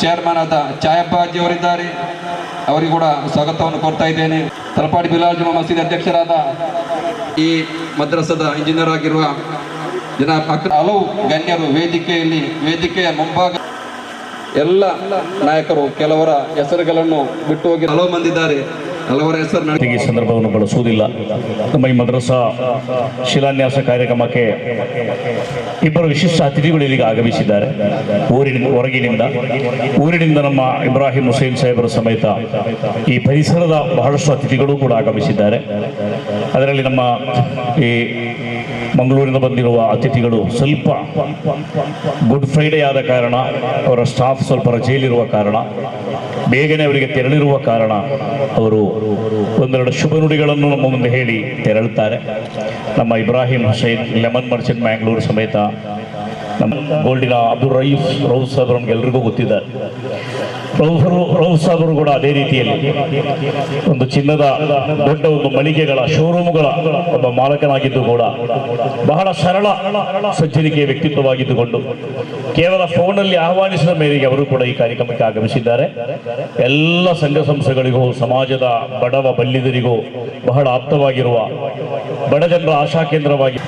Chairman ಆದ ಛಾಯಪ್ಪಾಜಿ ಅವರಿದ್ದಾರೆ, ಅವರಿಗೂ ಕೂಡ ಸ್ವಾಗತವನ್ನು ಕೋರ್ತಾ ಇದ್ದೇನೆ. ತಲಪಾಡಿ ಬಿಲಾಲ್ ಜುಮಾ ಮಸೀದಿ ಅಧ್ಯಕ್ಷರಾದ ಈ ಮದ್ರಸದ ಇಂಜಿನಿಯರ್ ಆಗಿರುವ ಹಲವು ಗಣ್ಯರು ವೇದಿಕೆಯ ಮುಂಭಾಗ ಎಲ್ಲ ನಾಯಕರು ಕೆಲವರ ಹೆಸರುಗಳನ್ನು ಬಿಟ್ಟು ಹೋಗಿ ಹಲವು ಮಂದಿದ್ದಾರೆ. ಹಲವರ ಹೆಸರು ಈ ಸಂದರ್ಭವನ್ನು ಬಳಸುವುದಿಲ್ಲ. ನಮ್ಮ ಈ ಮದ್ರಸಾ ಶಿಲಾನ್ಯಾಸ ಕಾರ್ಯಕ್ರಮಕ್ಕೆ ಇಬ್ಬರು ವಿಶಿಷ್ಟ ಅತಿಥಿಗಳು ಇಲ್ಲಿಗೆ ಆಗಮಿಸಿದ್ದಾರೆ. ಊರಿನಿಂದ ನಮ್ಮ ಇಬ್ರಾಹಿಂ ಹುಸೇನ್ ಸಾಹೇಬರ ಸಮೇತ ಈ ಪರಿಸರದ ಬಹಳಷ್ಟು ಅತಿಥಿಗಳು ಕೂಡ ಆಗಮಿಸಿದ್ದಾರೆ. ಅದರಲ್ಲಿ ನಮ್ಮ ಈ ಮಂಗಳೂರಿನ ಬಂದಿರುವ ಅತಿಥಿಗಳು ಸ್ವಲ್ಪ ಗುಡ್ ಫ್ರೈಡೇ ಆದ ಕಾರಣ, ಅವರ ಸ್ಟಾಫ್ ಸ್ವಲ್ಪ ರಜೆಯಲ್ಲಿರುವ ಕಾರಣ, ಬೇಗನೆ ಅವರಿಗೆ ತೆರಳಿರುವ ಕಾರಣ ಅವರು ಒಂದೆರಡು ಶುಭ ನುಡಿಗಳನ್ನು ನಮ್ಮ ಮುಂದೆ ಹೇಳಿ ತೆರಳುತ್ತಾರೆ. ನಮ್ಮ ಇಬ್ರಾಹಿಂ ಹುಸೇನ್ ಲೆಮನ್ ಮರ್ಚೆಂಟ್ ಮ್ಯಾಂಗ್ಳೂರು ಸಮೇತ ನಮ್ಮ ಗೋಲ್ಡಿನ ಅಬ್ದುಲ್ ರೌಫ್ ಸಾಹೇಬ್ ನಮ್ಗೆ ಎಲ್ರಿಗೂ ಗೊತ್ತಿದ್ದಾರೆ. ರೌಫ್ ಸಾಹೇಬರು ಕೂಡ ಅದೇ ರೀತಿಯಲ್ಲಿ ಒಂದು ಚಿನ್ನದ ದೊಡ್ಡ ಒಂದು ಮಳಿಗೆಗಳ ಶೋರೂಮ್ಗಳ ಒಬ್ಬ ಮಾಲಕನಾಗಿದ್ದು ಕೂಡ ಬಹಳ ಸರಳ ಸಜ್ಜನಿಕೆಯ ವ್ಯಕ್ತಿತ್ವವಾಗಿದ್ದುಕೊಂಡು ಕೇವಲ ಫೋನಲ್ಲಿ ಆಹ್ವಾನಿಸಿದ ಮೇರೆಗೆ ಅವರು ಕೂಡ ಈ ಕಾರ್ಯಕ್ರಮಕ್ಕೆ ಆಗಮಿಸಿದ್ದಾರೆ. ಎಲ್ಲ ಸಂಘ ಸಂಸ್ಥೆಗಳಿಗೂ ಸಮಾಜದ ಬಡವ ಬಲ್ಲಿದರಿಗೂ ಬಹಳ ಆಪ್ತವಾಗಿರುವ ಬಡ ಜನರ ಆಶಾ ಕೇಂದ್ರವಾಗಿ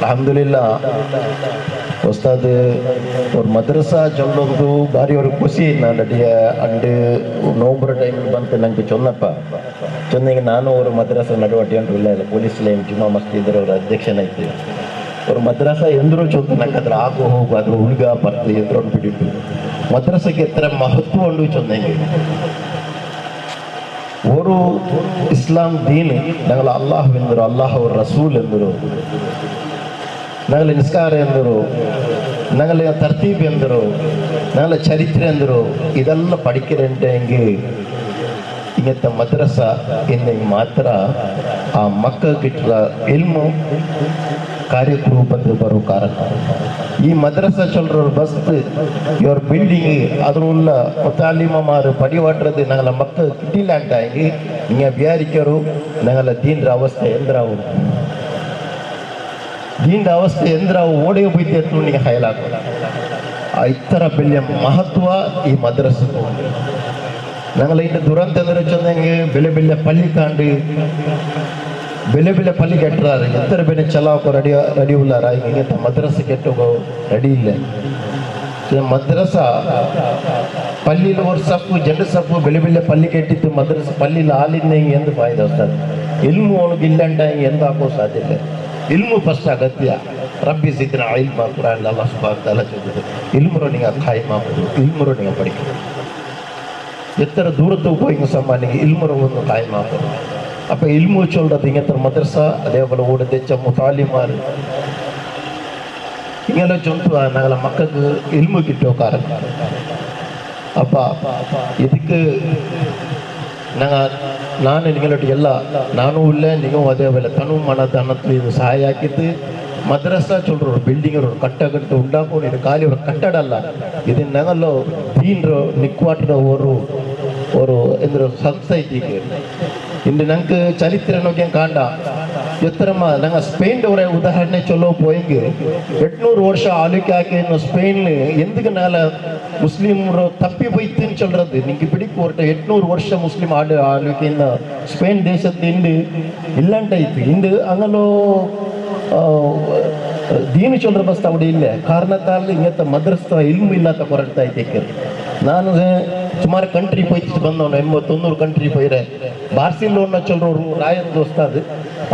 अल्हम्दुलिल्लाह उस्ताद और मदरसा चलो बारी और खुशी नडिया अंड नवंबर टाइम बंत नंगे चोन्नप्प चोन्नेगे नानु और मदरसा नडवटे अंटू पोलीस लैन जुमा मस्जिद अध्यक्षनैते और मदरसा ಎಂದರು ಚೊಂತ ನಕ್ಕದ್ರ ಆಗು ಹೋಗು ಅದ್ರ ಹುಡುಗ ಬರ್ತೆ ಎದುರು ಬಿಟ್ಟಿತ್ತು ಮದ್ರಸಕ್ಕೆ ಎತ್ತರ ಮಹತ್ವ ಉಂಡು ಚೊಂದಂಗೆ ಅವರು ಇಸ್ಲಾಂ ದೀನ್ ನಗಲ ಅಲ್ಲಾಹ್ ಎಂದರು ಅಲ್ಲಾಹ್ ಅವರ ರಸೂಲ್ ಎಂದರು ನಗಲ ನಿಸ್ಕಾರ ಎಂದರು ನಗಲ ತರ್ತೀಬ್ ಎಂದರು ನಗಲ ಚರಿತ್ರೆ ಎಂದರು ಇದೆಲ್ಲ ಪಡಿಕೆರಂಟೆ ಹಿಂಗೆ ಹಿಂಗತ್ತ ಮದ್ರಸ ಹಿಂಗೆ ಮಾತ್ರ ಆ ಮಕ್ಕಳಿಟ್ಟಿರ ಇಲ್ಮು ಕಾರ್ಯಕ್ರೂಪದಲ್ಲಿ ಬರೋ ಕಾರಣ ಈ ಮದ್ರಸಾ ಚೊಲ್ರ ಬಸ್ ಇವ್ರ ಬಿಲ್ಡಿಂಗ್ ಅದರುಲ್ಲ ಮುತಾಲಿಮಮಾರು ಪಡಿವಾಟ್ರದ್ದು ನಗಲ ಮಕ್ಕಳು ಕಿಟ್ಟಿಲ್ಲ ಅಂತ ಹಿಂಗೆ ಹಿಂಗೆ ಬ್ಯಾರಿಕೆರು ನಗಲ ದೀನ್ರ ಅವಸ್ಥೆ ಎಂದ್ರಾವು ದೀನ್ರ ಅವಸ್ಥೆ ಎಂದ್ರಾವು ಓಡಿ ಹೋಯ್ತು ಅಂತ ನಿಮಗೆ ಹೈಲಾಗ ಆ ಇತರ ಬೆಲೆಯ ಮಹತ್ವ ಈ ಮದ್ರಸಕ್ಕೂ ನಗಲ ಇನ್ನು ದುರಂತ ಅಂದ್ರೆ ಚಂದಂಗೆ ಬೆಲೆ ಬೆಲೆ ಪಲ್ಲಿ ಕಾಂಡು ಬೆಲೆ ಪಲ್ಲಿ ಕೆಟ್ಟರಾರು ಎತ್ತರ ಬೆಲೆ ಚಲಾವಕ್ಕೂ ರೆಡಿ ಉಲ್ಲಾರ ಹಿಂಗೆ ಮದ್ರಸ ಕೆಟ್ಟೋಗೋ ರೆಡಿ ಇಲ್ಲ ಮದ್ರಸ ಪಲ್ಲಿನ ಒಂದು ಸಪ್ಪು ಜಂಡು ಸಪ್ಪು ಬೆಲೆ ಪಲ್ಲಿ ಕೆಟ್ಟಿತ್ತು ಮದ್ರಸ ಪಲ್ಲಿನ ಹಾಲಿಂದ ಹಿಂಗೆ ಎಂದು ಫಾಯ್ದೆ ವಸ್ತದೆ ಇಲ್ಮು ಅವನಿಗೆ ಇಲ್ಲಂಟ ಹಿಂಗೆ ಎಂದು ಹಾಕೋ ಸಾಧ್ಯ ಇಲ್ಲ ಇಲ್ಮು ಫಸ್ಟ್ ಅಗತ್ಯ ರಬ್ಬಿ ಸಿದ್ನ ಇಲ್ಮ ಕುರಾನ್ ಅಲ್ಲಾಹ್ ಸುಬ್ಹಾನಹು ವ ತಆಲಾ ಚೊಲ್ಲಿದೆ ಇಲ್ಮುರೋ ನಿಂಗೆ ಖಾಯಿ ಮಾಪುದು ಇಲ್ಮುರೋ ನಿಂಗೆ ಪಡಿಕೆ ಎತ್ತರ ದೂರದ್ದು ಹೋಗಿ ಸಮ್ಮಾನಿಗೆ ಇಲ್ಮುರೋ ಒಂದು ಖಾಯಿ ಮಾಪುದು அப்போ இல்மு சொல்றது இங்கே மதரசா அதே போல் ஊட தெச்ச முத்தாலிமார் இங்கெல்லாம் சொந்த நாங்கள் மக்களுக்கு இல்மு கிட்டோ காரணம் அப்பா இதுக்கு ನಾನು ನಿಗಳೊಟ್ಟು ಎಲ್ಲ ನಾನು ಇಲ್ಲ ನೀವು ಅದೇ ವೇಳೆ ತನು ಮನದ ಅನ್ನತ್ತು ಇದು ಸಹಾಯ ಹಾಕಿದ್ದು ಮದ್ರಸಾ ಚೊಲ್ರು ಬಿಲ್ಡಿಂಗ್ ಕಟ್ಟಗಟ್ಟು ಉಂಡಾಕೊಂಡು ಇದು ಖಾಲಿ ಅವರು ಕಟ್ಟಡ ಅಲ್ಲ ಇದು ನಗಲು ದೀನ್ರು ನಿಕ್ವಾಟದ ಅವರು ಎಂದ್ರು ಸಂಸ್ಥೆ ಇಂದು ನಂಗೆ ಚರಿತ್ರೆ ನೋಗಿ ಕಾಂಡ ಎತ್ತರಮ್ಮ ನಂಗೆ ಸ್ಪೇನ್ ಅವರ ಉದಾಹರಣೆ ಚೊಲ್ಲೋ ಪೋಯಂಗೆ 800 ವರ್ಷ ಆಳ್ವಿಕೆ ಹಾಕಿ ಸ್ಪೇನ್ ಎಂದಿಗೆ ನಾಲ ಮುಸ್ಲಿಮರು ತಪ್ಪಿ ಬೈತೀನಿ ಚೊಲ್றது ನಿಂಗೆ ಬಿಡಿಕ್ ಹೊರಟ 800 ವರ್ಷ ಮುಸ್ಲಿಂ ಆಳ್ವಿಕೆಯಿಂದ ಸ್ಪೇನ್ ದೇಶದ ಇಂದು ಇಲ್ಲಂಟೈತಿ ಇಂದು ಅಂಗಲೋ ದೀನು ಚೊಲ್ರ ಬಸ್ತ ಅವಡಿ ಇಲ್ಲ ಕಾರಣತಾಲ ಇಂಗತ್ತ ಮದ್ರಸ ಇಲ್ಮು ಇಲ್ಲತ್ತ ಕೊರಡ್ತಾ ಐತೆ ನಾನು ಸುಮಾರು ಕಂಟ್ರಿ ಪೋಯ್ತು ಬಂದವನು 80-90 ಕಂಟ್ರಿ ಪೋಯ್ರೆ ಬಾರ್ಸಿಲೋನ ಚೊಲ್ರೋರು ರಾಯತ್ ದೋಸ್ತಾದು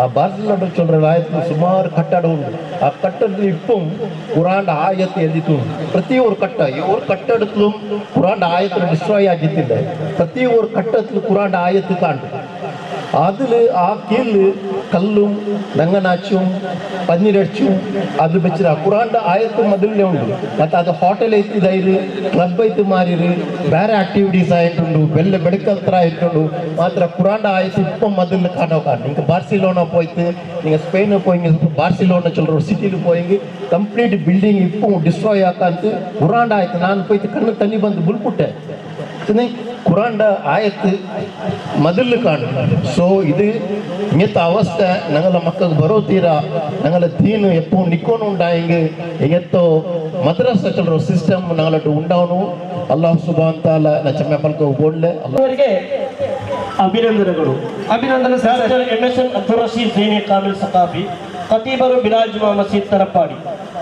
ಆ ಬಾರ್ಸಿಲೋನ ಚೊಲ್ರ ರಾಯತ್ ಸುಮಾರು ಕಟ್ಟಡ ಉಂಟು ಆ ಕಟ್ಟಡದಲ್ಲಿ ಇಪ್ಪಂ ಕುರಾನ್ ಆಯತ್ತು ಎದ್ದಿತ್ತು ಪ್ರತಿ ಒಂದು ಕಟ್ಟ ಇವ್ರ ಕಟ್ಟಡತ್ಲು ಕುರಾನ್ ಆಯತ್ತು ಡಿಸ್ಟ್ರಾಯ್ ಆಗಿದ್ದಿಲ್ಲ ಪ್ರತಿ ಒಂದು ಕಟ್ಟಡತ್ಲು ಕುರಾನ್ ಆಯತ್ತು ಕಾಂಡು അതിൽ ആ കീഴിൽ കല്ലും നങ്ങനാച്ചും പന്നിരച്ചും അത് വെച്ചിട്ട് ഖുറാൻ്റെ ആയത്ത് മതിലേ ഉണ്ട് ಮತ್ತು ಅದು ಹೋಟೆಲ್ ಐತಿದೈರು ಕ್ಲಬ್ ಐತಿ ಮಾರಿರು ಬೇರೆ ಆಕ್ಟಿವಿಟೀಸ್ ಆಯ್ತುಂಡು ಬೆಳಕಲ್ತರ ಆಯ್ತುಂಡು ಮಾತ್ರ ഖുറാൻ്റെ ಆಯತ್ತು ಇಪ್ಪ ಮದಿಲು ಕಾಣೋ ಕಾರಣ ನಿಂಗೆ ಬಾರ್ಸಿಲೋನಾ போய்த்து நீங்கள் ஸ்பெயின் போய்ங்க ಬಾರ್ಸಿಲೋನಾ சொல்கிற ஒரு சிட்டியில் போய்ங்க ಕಂಪ್ಲೀಟ್ ಬಿಲ್ಡಿಂಗ್ ಇಪ್ಪು ಡಿಸ್ಟ್ರಾಯ್ ಆಕಂತ ഖുറാൻ്റെ ಆಯ್ತು ನಾನು போய்த்து ಕಣ್ಣು ತಣ್ಣಿ ಬಂದು ಬುಲ್ಪುಟ್ಟೆ ഖുറാന്റെ ആയത്ത് മതിൽ കാണും. സോ ഇത് ഇങ്ങനത്തെ അവസ്ഥ ഞങ്ങളെ മക്കൾക്ക് ബറോത്തീര ഞങ്ങളെ ദീന് എപ്പോൾ നിൽക്കണുണ്ടായെങ്കിൽ ഇങ്ങനത്തെ മദ്രസ ചൊല്ലೋ ಸಿಸ್ಟಮ್ ഞങ്ങളോട്ട് ഉണ്ടാവണം. ಅಲ್ಲಾಹ್ ಸುಬ್ಹಾನಹು ತಾಲ ನಚ್ಚ ಪಲ್ಕ ಬೋಡ್ಲೆ ಅವರಿಗೆ ಅಭಿನಂದನೆಗಳು. ಡಾಕ್ಟರ್ MSN ಅಬ್ದುಲ್ ರಶೀದ್ ಝೈನಿ ಕಾಮಿಲ್ ಸಕಾಫಿ, ಖತೀಬರು ಬಿಲಾಲ್ ಜುಮಾ ಮಸೀದ್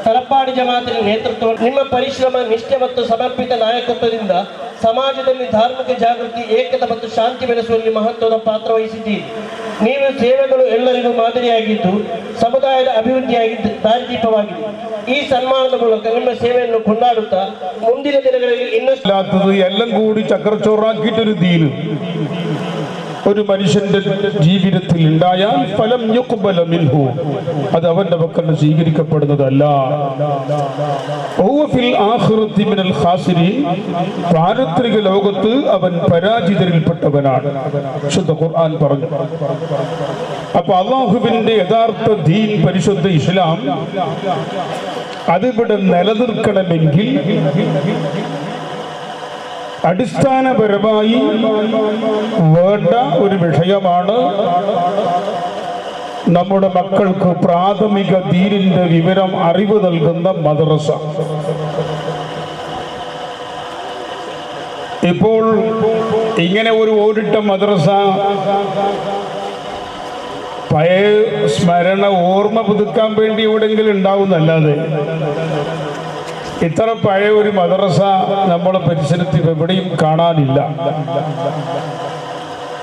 ತಲಪ್ಪಾಡಿ ಜಮಾತಿನ ನೇತೃತ್ವ. ನಿಮ್ಮ ಪರಿಶ್ರಮ, ನಿಷ್ಠೆ ಮತ್ತು ಸಮರ್ಪಿತ ನಾಯಕತ್ವದಿಂದ ಸಮಾಜದಲ್ಲಿ ಧಾರ್ಮಿಕ ಜಾಗೃತಿ, ಏಕತೆ ಮತ್ತು ಶಾಂತಿ ಬೆಳೆಸುವಲ್ಲಿ ಮಹತ್ವದ ಪಾತ್ರ ವಹಿಸಿದ್ದೀರಿ. ನೀವು ಸೇವೆಗಳು ಎಲ್ಲರಿಗೂ ಮಾದರಿಯಾಗಿದ್ದು ಸಮುದಾಯದ ಅಭಿವೃದ್ಧಿಯಾಗಿದ್ದು ದಾರಿದೀಪವಾಗಿದೆ. ഈ സന്മാനದ ಮೂಲಕ ನಿಮ್ಮ ಸೇವೆಯನ್ನು ಕೊಂಡಾಡುತ್ತಾ ಮುಂದಿನ ದಿನಗಳಲ್ಲಿ ಇನ್ನಷ್ಟು എല്ലാം കൂടി ചക്രച്ചോറാക്കിയിട്ടൊരു ദീന് ഒരു മനുഷ്യന്റെ ജീവിതത്തിൽ ഉണ്ടായാൽ ഫലം യുഖ്ബല മിൻഹു, അത് അവന്റെ പക്കൽ സ്വീകരിക്കപ്പെടുന്നതല്ല. ഫിൽ ആഖിറതി മിനൽ ഖാസിരീൻ, പാരത്രിക ലോകത്ത് അവൻ പരാജിതരിൽപ്പെട്ടവനാണ്. ശുദ്ധ ഖുർആൻ പറഞ്ഞു. അപ്പൊ അല്ലാഹുവിന്റെ യഥാർത്ഥ ദീൻ, പരിശുദ്ധ ഇസ്ലാം, അതിവിടെ നിലനിൽക്കണമെങ്കിൽ അടിസ്ഥാനപരമായി വേണ്ട ഒരു വിഷയമാണ് നമ്മുടെ മക്കൾക്ക് പ്രാഥമിക ദീനിന്റെ വിവരം, അറിവ് നൽകുന്ന മദ്രസ. ഇപ്പോൾ ഇങ്ങനെ ഒരു ഓടിട്ട മദ്രസ പഴയ സ്മരണ, ഓർമ്മ പുതുക്കാൻ വേണ്ടി എവിടെയെങ്കിലും ഉണ്ടാവുന്നല്ലാതെ ഇത്ര പഴയ ഒരു മദ്രസ നമ്മുടെ പരിസരത്തിൽ എവിടെയും കാണാനില്ല.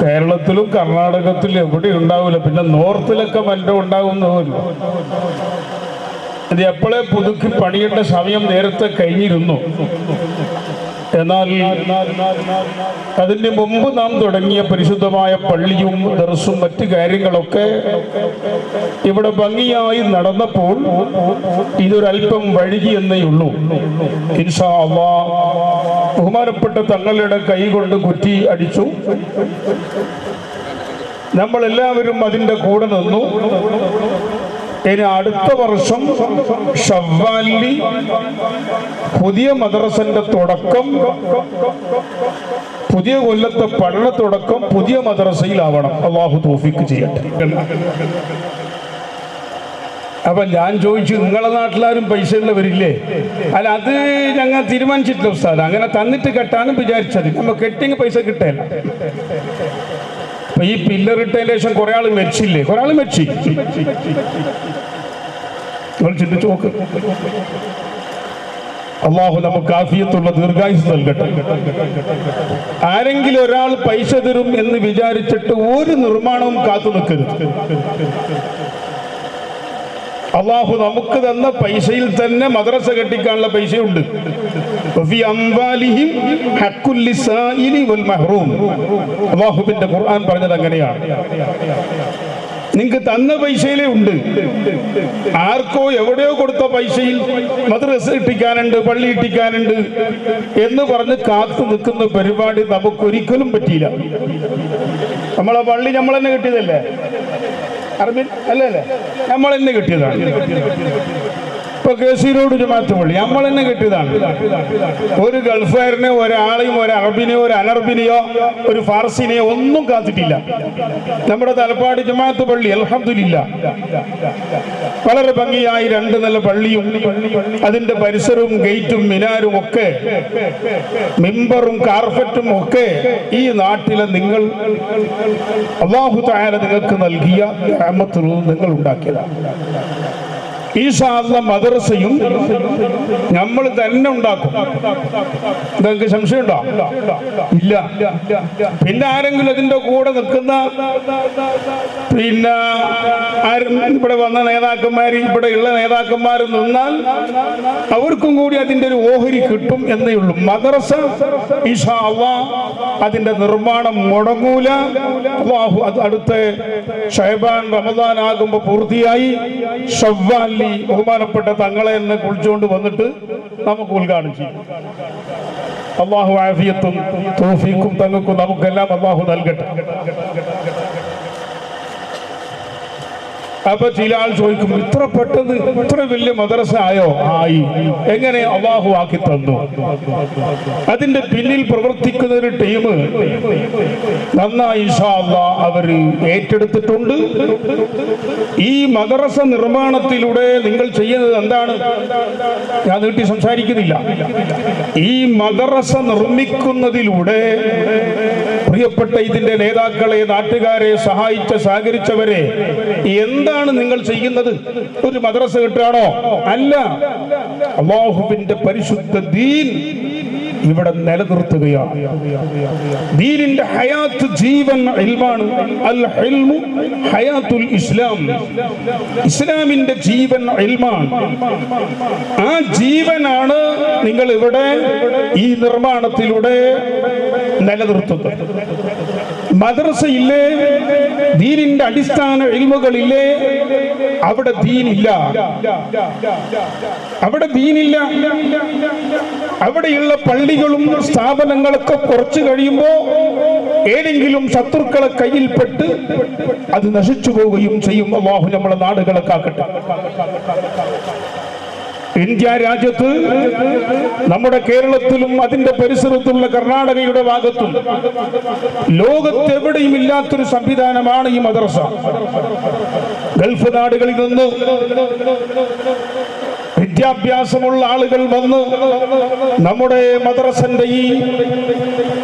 കേരളത്തിലും കർണാടകത്തിലും എവിടെയും ഉണ്ടാവില്ല. പിന്നെ നോർത്തിലൊക്കെ മറ്റോ ഉണ്ടാകുന്ന പോലും. ഇത് എപ്പോഴേ പുതുക്കി പണിയേണ്ട സമയം നേരത്തെ കഴിഞ്ഞിരുന്നു. എന്നാൽ അതിന് മുമ്പ് നാം തുടങ്ങിയ പരിശുദ്ധമായ പള്ളിയും ദർസും മറ്റു കാര്യങ്ങളൊക്കെ ഇവിടെ ഭംഗിയായി നടന്നപ്പോൾ ഇതൊരല്പം വഴുകിയെന്നേ ഉള്ളൂ. ഇൻഷാ അല്ലാഹ് ബഹുമാനപ്പെട്ട തങ്ങളുടെ കൈകൊണ്ട് കുറ്റി അടിച്ചു. നമ്മളെല്ലാവരും അതിൻ്റെ കൂടെ നിന്നു. ഇനി അടുത്ത വർഷം ഷവ്വാലിൽ പുതിയ മദ്രസന്റെ തുടക്കം, പുതിയ കൊല്ലത്തെ പഠന തുടക്കം പുതിയ മദ്രസയിലാവണം. അല്ലാഹു തൗഫീഖ് ചെയ്യട്ടെ. അപ്പൊ ഞാൻ ചോദിച്ചു, നിങ്ങളെ നാട്ടിലാരും പൈസ ഉള്ളവരില്ലേ? അല്ല, അത് ഞങ്ങൾ തീരുമാനിച്ചിട്ടില്ല ഉസ്താദ്. അങ്ങനെ തന്നിട്ട് കെട്ടാനും വിചാരിച്ചത്. നമ്മൾ കെട്ടിങ് പൈസ കിട്ടേല. അപ്പൊ ഈ പില്ലർ ഇട്ടതിന് ശേഷം കുറെ ആൾ മരിച്ചില്ലേ? കുറെ ആൾ മരിച്ചു. നിങ്ങൾ ചിന്തിച്ചു നോക്ക്. അല്ലാഹു നമുക്ക് ആഫിയത്തുള്ള ദീർഘായുസ് നൽകട്ടെ. ആരെങ്കിലും ഒരാൾ പൈസ തരും എന്ന് വിചാരിച്ചിട്ട് ഒരു നിർമ്മാണവും കാത്തു നിൽക്കരുത്. അല്ലാഹു നമുക്ക് തന്ന പൈസയിൽ തന്നെ മദ്രസ കെട്ടിക്കാനുള്ള പൈസയുണ്ട്. അല്ലാഹുവിന്റെ ഖുർആൻ പറഞ്ഞത് അങ്ങനെയാണ്. നിങ്ങൾക്ക് തന്ന പൈസയിലേ ഉണ്ട്. ആർക്കോ എവിടെയോ കൊടുത്ത പൈസയിൽ മദ്രസ ഇട്ടിക്കാനുണ്ട്, പള്ളി ഇട്ടിക്കാനുണ്ട് എന്ന് പറഞ്ഞ് കാത്തു നിൽക്കുന്ന പരിപാടി നമുക്കൊരിക്കലും പറ്റിയില്ല. നമ്മളെ പള്ളി നമ്മൾ തന്നെ കിട്ടിയതല്ലേ? അറബിൻ അല്ലല്ലേ? നമ്മൾ തന്നെ കിട്ടിയതാണ്. ഇപ്പൊ കേസിരോട് ജമാഅത്ത് പള്ളി നമ്മൾ തന്നെ കിട്ടിയതാണ്. ഒരു ഗൾഫുകാരനെ, ഒരാളെയും, ഒരു അറബിനെയോ ഒരു അനർബിനെയോ ഒരു ഫാർസിനെയോ ഒന്നും കാത്തിട്ടില്ല. നമ്മുടെ തലപ്പാടി ജമാഅത്ത് പള്ളി അൽഹംദുലില്ലാ വളരെ ഭംഗിയായി 2 നില പള്ളിയും അതിന്റെ പരിസരവും ഗേറ്റും മിനാരും ഒക്കെ, മിമ്പറും കാർഫറ്റും ഒക്കെ ഈ നാട്ടിലെ നിങ്ങൾ അല്ലാഹു തആല നിങ്ങൾക്ക് നൽകിയ റഹ്മത്തുൽ നിങ്ങൾ ഉണ്ടാക്കിയതാണ്. ഇൻഷാ അല്ലാഹ് മദ്രസയും നമ്മൾ തന്നെ ഉണ്ടാക്കും. നിങ്ങൾക്ക് സംശയമുണ്ടോ? ഇല്ല. പിന്നെ ആരെങ്കിലും അതിന്റെ കൂടെ നിൽക്കുന്ന, പിന്നെ ഇവിടെ വന്ന നേതാക്കന്മാർ, ഇവിടെ ഉള്ള നേതാക്കന്മാർ നിന്നാൽ അവർക്കും കൂടി അതിന്റെ ഒരു ഓഹരി കിട്ടും എന്നേ ഉള്ളൂ. മദ്രസ ഇൻഷാ അല്ലാഹ് അതിന്റെ നിർമ്മാണം മുടങ്ങൂല. അല്ലാഹു അത് അടുത്ത ശഅബാൻ റമദാൻ ആകുമ്പോൾ പൂർത്തിയായി ഷവ്വാലിൽ ബഹുമാനപ്പെട്ട തങ്ങളെ എന്നെ കുളിച്ചുകൊണ്ട് വന്നിട്ട് നമുക്ക് ഉദ്ഘാടനം ചെയ്യും. അല്ലാഹു ആഫിയത്തും തൗഫീഖും തങ്ങൾക്കും നമുക്കെല്ലാം അല്ലാഹു നൽകട്ടെ. അപ്പൊ ചില ആൾ ചോദിക്കും, ഇത്ര പെട്ടെന്ന് ഇത്ര വലിയ മദ്രസ ആയോ? ആയി. എങ്ങനെ? അല്ലാഹു ആക്കി തന്നു. അതിന്റെ പിന്നിൽ പ്രവർത്തിക്കുന്ന ഒരു ടീം നന്നായി ഇൻഷാ അല്ലാഹ് അവർ ഏറ്റെടുത്തിട്ടുണ്ട്. ഈ മദ്രസ നിർമ്മാണത്തിലൂടെ നിങ്ങൾ ചെയ്യുന്നത് എന്താണ്? ഞാൻ നീട്ടി സംസാരിക്കുന്നില്ല. ഈ മദ്രസ നിർമ്മിക്കുന്നതിലൂടെ പ്രിയപ്പെട്ട ഇതിന്റെ നേതാക്കളെ, നാട്ടുകാരെ സഹകരിച്ചവരെ എന്താണ് നിങ്ങൾ ചെയ്യുന്നത്? ഒരു മദ്രസ കിട്ടാണോ? അല്ല, അല്ലാഹുവിന്റെ പരിശുദ്ധ ദീൻ ഇവിടെ നിലനിർത്തുകയാണ്. ദീനിന്റെ ഹയാത്ത്, ജീവൻ ഇൽമാണ്. അൽ ഇൽമു ഹയാത്തുൽ ഇസ്ലാം. ഇസ്ലാമിന്റെ ജീവൻ ഇൽമാണ്. ആ ജീവനാണ് നിങ്ങൾ ഇവിടെ ഈ നിർമ്മാണത്തിലൂടെ നിലനിർത്തുന്നത്. മദ്രസയില്ലേ, ദീനിന്റെ അടിസ്ഥാന ഇൽമുകളില്ലേ, അവിടെ ദീനില്ല. അവിടെ ദീനില്ല. അവിടെയുള്ള പള്ളികളും സ്ഥാപനങ്ങളൊക്കെ കുറച്ചു കഴിയുമ്പോ ഏതെങ്കിലും ശത്രുക്കളെ കയ്യിൽപ്പെട്ട് അത് നശിച്ചു പോവുകയും ചെയ്യും. അല്ലാഹു നമ്മളെ നാടുകളെ കാക്കട്ടെ. ഇന്ത്യ രാജ്യത്ത്, നമ്മുടെ കേരളത്തിലും അതിന്റെ പരിസരത്തുള്ള കർണാടകയുടെ ഭാഗത്തും ലോകത്തെവിടെയും ഇല്ലാത്തൊരു സംവിധാനമാണ് ഈ മദ്രസ. ഗൾഫ് നാടുകളിൽ നിന്ന് വിദ്യാഭ്യാസമുള്ള ആളുകൾ വന്ന് നമ്മുടെ മദ്രസന്റെ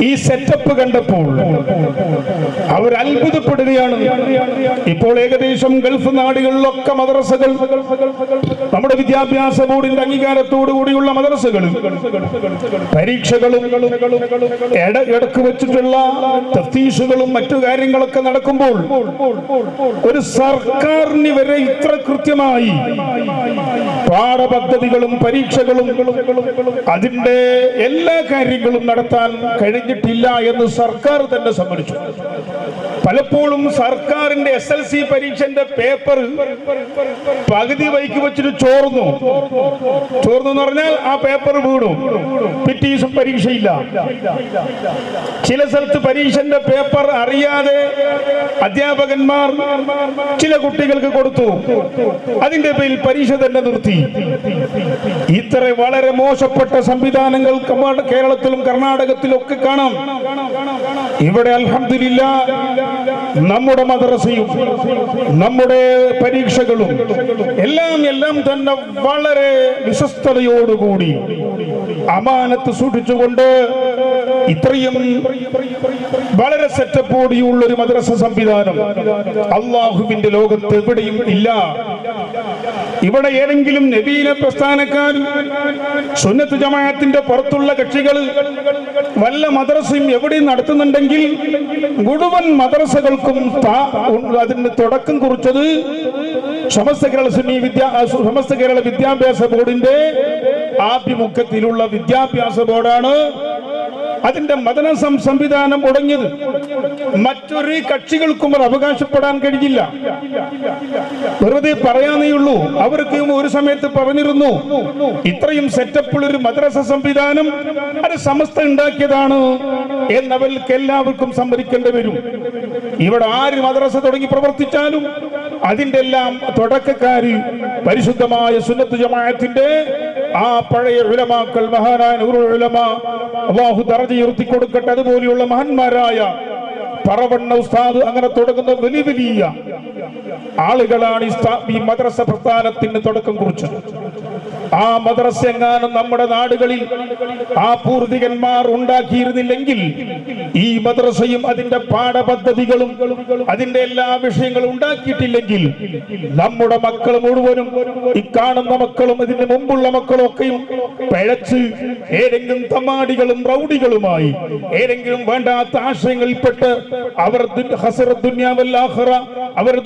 ഈ സെറ്റപ്പ് കണ്ടപ്പോൾ അവർ അത്ഭുതപ്പെടുകയാണ്. ഇപ്പോൾ ഏകദേശം ഗൾഫ് നാടുകളിലൊക്കെ മദ്രസകൾ, നമ്മുടെ വിദ്യാഭ്യാസ ബോർഡിന്റെ അംഗീകാരത്തോടു കൂടിയുള്ള മദ്രസകൾ, പരീക്ഷകളും ഇടക്ക് വെച്ചിട്ടുള്ള തഫ്തീഷുകളും മറ്റു കാര്യങ്ങളൊക്കെ നടക്കുമ്പോൾ ഒരു സർക്കാരിന് വരെ ഇത്ര കൃത്യമായി പാഠപദ്ധതികളും പരീക്ഷകളും അതിന്റെ എല്ലാ കാര്യങ്ങളും നടത്താൻ കഴിഞ്ഞിട്ടില്ല എന്ന് സർക്കാർ തന്നെ സമ്മതിച്ചു. പലപ്പോഴും സർക്കാരിന്റെ SLC പരീക്ഷന്റെ പേപ്പർ പകുതി വൈക്ക് വെച്ചിട്ട് ചോർന്നു എന്ന് പറഞ്ഞാൽ ആ പേപ്പർ വീണു, പിറ്റേ ദിവസം പരീക്ഷയില്ല. ചില സ്ഥലത്ത് പരീക്ഷന്റെ പേപ്പർ അറിയാതെ അധ്യാപകന്മാർ ചില കുട്ടികൾക്ക് കൊടുത്തു, അതിന്റെ പേരിൽ പരീക്ഷ തന്നെ നിർത്തി. ഇത്ര വളരെ മോശപ്പെട്ട സംവിധാനങ്ങൾ കേരളത്തിലും കർണാടകത്തിലും ഒക്കെ കാണാം. ഇവിടെ അൽഹംദുലില്ലാഹ് നമ്മുടെ മദ്രസയും നമ്മുടെ പരീക്ഷകളും എല്ലാം തന്നെ വളരെ വിശ്വസ്തയോടുകൂടി അമാനത്ത് സൂക്ഷിച്ചുകൊണ്ട് ഇത്രയും വളരെ സെറ്റപ്പോടിയുള്ള ഒരു മദ്രസ സംവിധാനം അള്ളാഹുവിന്റെ ലോകത്ത് എവിടെയും ഇല്ല. ഇവിടെ ഏതെങ്കിലും നബീന പ്രസ്ഥാനക്കാർ, സുന്നത്ത് ജമാഅത്തിന്റെ പുറത്തുള്ള കക്ഷികൾ വല്ല മദ്രസയും എവിടെയും നടത്തുന്നുണ്ടെങ്കിൽ മുഴുവൻ മദ്രസകൾക്കും അതിന് തുടക്കം കുറിച്ചത് സമസ്ത കേരള വിദ്യാഭ്യാസ ബോർഡിന്റെ ആഭിമുഖ്യത്തിലുള്ള വിദ്യാഭ്യാസ ബോർഡാണ് അതിന്റെ മദ്രസ സംവിധാനം മുടങ്ങിയത്. മറ്റൊരു കക്ഷികൾക്കും അത് അവകാശപ്പെടാൻ കഴിയില്ല. വെറുതെ പറയാനേ ഉള്ളൂ. അവർക്ക് ഒരു സമയത്ത് പറഞ്ഞിരുന്നു, ഇത്രയും സെറ്റപ്പുള്ള ഒരു മദ്രസ സംവിധാനം അത് സമസ്ത ഉണ്ടാക്കിയതാണ് എന്നവർക്ക് എല്ലാവർക്കും സമ്മതിക്കേണ്ടി വരും. ഇവിടെ ആര് മദ്രസ തുടങ്ങി പ്രവർത്തിച്ചാലും അതിന്റെ എല്ലാം തുടക്കക്കാര് പരിശുദ്ധമായ സുന്നത്ത് ജമാഅത്തിന്റെ ആ പഴയ ഉലമാക്കൾ, മഹാനായ നൂറുൽ ഉലമ, അല്ലാഹു ദർജ ഉയർത്തി കൊടുക്കട്ടെ, അതുപോലെയുള്ള മഹാന്മാരായ പറവണ്ണ ഉസ്താദ്, അങ്ങനെ തുടങ്ങുന്ന വലിയ വലിയ ആളുകളാണ് ഈ മദ്രസ പ്രസ്ഥാനത്തിന് തുടക്കം കുറിച്ചത്. ആ മദ്രസ എങ്ങാനും നമ്മുടെ നാടുകളിൽ ആ പൂർവികന്മാർ ഉണ്ടാക്കിയിരുന്നില്ലെങ്കിൽ ഈ മദ്രസയും അതിന്റെ പാഠപദ്ധതികളും അതിന്റെ എല്ലാ വിഷയങ്ങളും ഉണ്ടാക്കിയിട്ടില്ലെങ്കിൽ നമ്മുടെ മക്കൾ മുഴുവനും, ഈ കാണുന്ന മക്കളും ഇതിന് മുമ്പുള്ള മക്കളും ഒക്കെയും പിഴച്ച് ഏതെങ്കിലും തമ്മാടികളും റൗഡികളുമായി ഏതെങ്കിലും വേണ്ടാത്ത ആശയങ്ങളിൽപ്പെട്ട് അവർ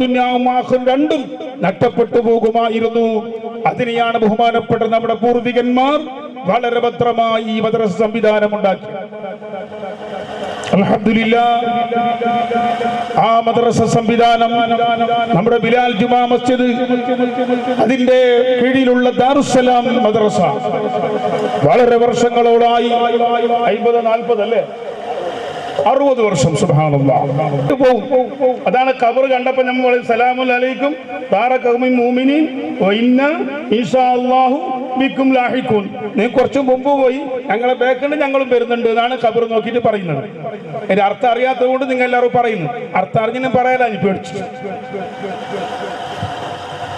ദുന്യാവും ആഖിറവും രണ്ടും നഷ്ടപ്പെട്ടു പോകുമായിരുന്നു. അതിനെയാണ് ബഹുമാനപ്പെട്ട നമ്മുടെ പൂർവികന്മാർ വളരെ ഭദ്രമായി ഈ മദ്രസ സംവിധാനം ഉണ്ടാക്കി. അൽഹംദുലില്ലാഹ് ആ മദ്രസ സംവിധാനം നമ്മുടെ ബിലാൽ ജുമാ മസ്ജിദ് അതിന്റെ കീഴിലുള്ള ദാറുസ്സലാം മദ്രസ വളരെ വർഷങ്ങളോളായി 50-40 അല്ലേ 60 വർഷം. സുബ്ഹാനല്ലാഹ് പോവും. അതാണ് ഖബർ കണ്ടപ്പോൾ നമ്മൾ സലാമുൽ അലൈക്കും ദാറ ഖൗമിൻ മുഅ്മിനീൻ വ ഇന്ന ഇൻഷാ അല്ലാഹു ബിക്കും ലാഹിഖൂൻ. നീ കുറച്ച് മുമ്പ് പോയി, ഞങ്ങളെ ബാക്കിൽ ഞങ്ങളും വരുന്നുണ്ട് എന്നാണ് ഖബർ നോക്കിയിട്ട് പറയുന്നത്. അതിന്റെ അർത്ഥം അറിയാത്തത് കൊണ്ട് നിങ്ങൾ എല്ലാവരും പറയുന്നു. അർത്ഥം അറിഞ്ഞു പറയാനായി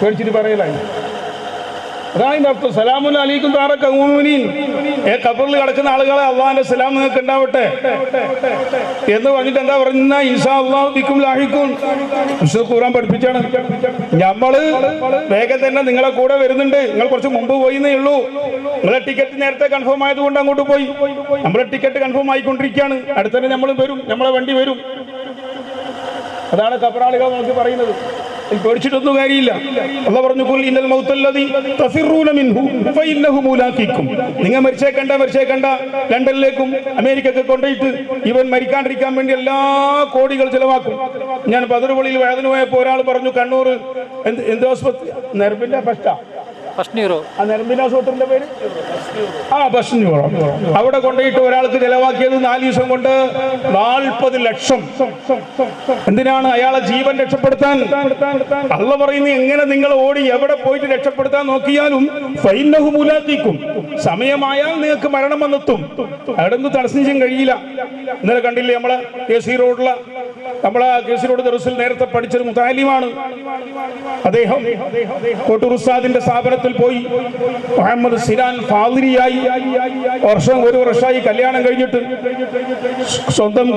പേടിച്ചിട്ട് പറയലായി. അതാണ് അതിന്റെ അർത്ഥം. സലാമുൽ അലൈക്കും ദാറ ഖൗമിൻ മുഅ്മിനീൻ. ഖബറിൽ കിടക്കുന്ന ആളുകളെ അള്ളാഹിന്റെ സലാം നിങ്ങൾക്ക് ഉണ്ടാവട്ടെ എന്ന് പറഞ്ഞിട്ട് എന്താ പറയുന്ന ഇൻഷാ അല്ലാഹു ബിക്കും ലാഹിഖൂൻ. വിശുദ്ധ ഖുർആൻ പഠിപ്പിച്ചാണ്. നമ്മള് വേഗം തന്നെ നിങ്ങളെ കൂടെ വരുന്നുണ്ട്. നിങ്ങൾ കുറച്ച് മുമ്പ് പോയിന്നേ ഉള്ളൂ. നിങ്ങളെ ടിക്കറ്റ് നേരത്തെ കൺഫേം ആയതുകൊണ്ട് അങ്ങോട്ട് പോയി. നമ്മളെ ടിക്കറ്റ് കൺഫേം ആയിക്കൊണ്ടിരിക്കുകയാണ്. അടുത്തന്നെ നമ്മൾ വരും, നമ്മളെ വണ്ടി വരും. അതാണ് ഖബറാളികൾ നമുക്ക് പറയുന്നത്. പേടിച്ചിട്ടൊന്നും കാര്യമില്ല. അല്ലാഹു പറഞ്ഞു ഖുൽ ഇന്നൽ മൗതല്ലദി തഫിറൂന മിൻഹു ഫഇന്നഹു മുലാഖിക്കും. നിങ്ങൾ മരിച്ചേക്കണ്ട ലണ്ടനിലേക്കും അമേരിക്കയൊക്കെ കൊണ്ടുപോയിട്ട് ഇവൻ മരിക്കാണ്ടിരിക്കാൻ വേണ്ടി എല്ലാ കോടികൾ ചെലവാക്കും. ഞാൻ ബദറുപള്ളിയിൽ വേദന പോയപ്പോൾ ഒരാൾ പറഞ്ഞു കണ്ണൂർ എന്ത് ആസ്പത്രി, നെർബിന്റെ ആ നെർബിന്റെ ആസ്പത്രിന്റെ പേര് ബസ് ന്യൂറോ. അവിടെ കൊണ്ടുപോയിട്ട് ഒരാൾക്ക് ചെലവാക്കിയത് 4 ദിവസം കൊണ്ട് 40 ലക്ഷം. എന്തിനാണ്? അയാളെ ജീവൻ രക്ഷപ്പെടുത്താൻ. അല്ലാഹു പറയുന്നത് എങ്ങനെ നിങ്ങൾ ഓടി എവിടെ പോയിട്ട് രക്ഷപ്പെടുത്താൻ നോക്കിയാലും ഫൈന്നഹു മുലാഖിക്കും. സമയമായാൽ നിങ്ങൾക്ക് മരണം വന്നെത്തും. അവിടെ ഒന്നും തടസ്സം കഴിയില്ല. ഇന്നലെ കണ്ടില്ലേ നമ്മളെ കെ.സി. റോഡ് ദർസിൽ നേരത്തെ പഠിച്ചൊരു മുതാലിമാണ്. അദ്ദേഹം കോട്ടൂർ ഉസ്താദിന്റെ സ്ഥാപനത്തിൽ പോയി മുഹമ്മദ് സിനാൻ ഫാദിരിയായി ഒരു വർഷമായി കല്യാണം കഴിഞ്ഞിട്ട് സ്വന്തം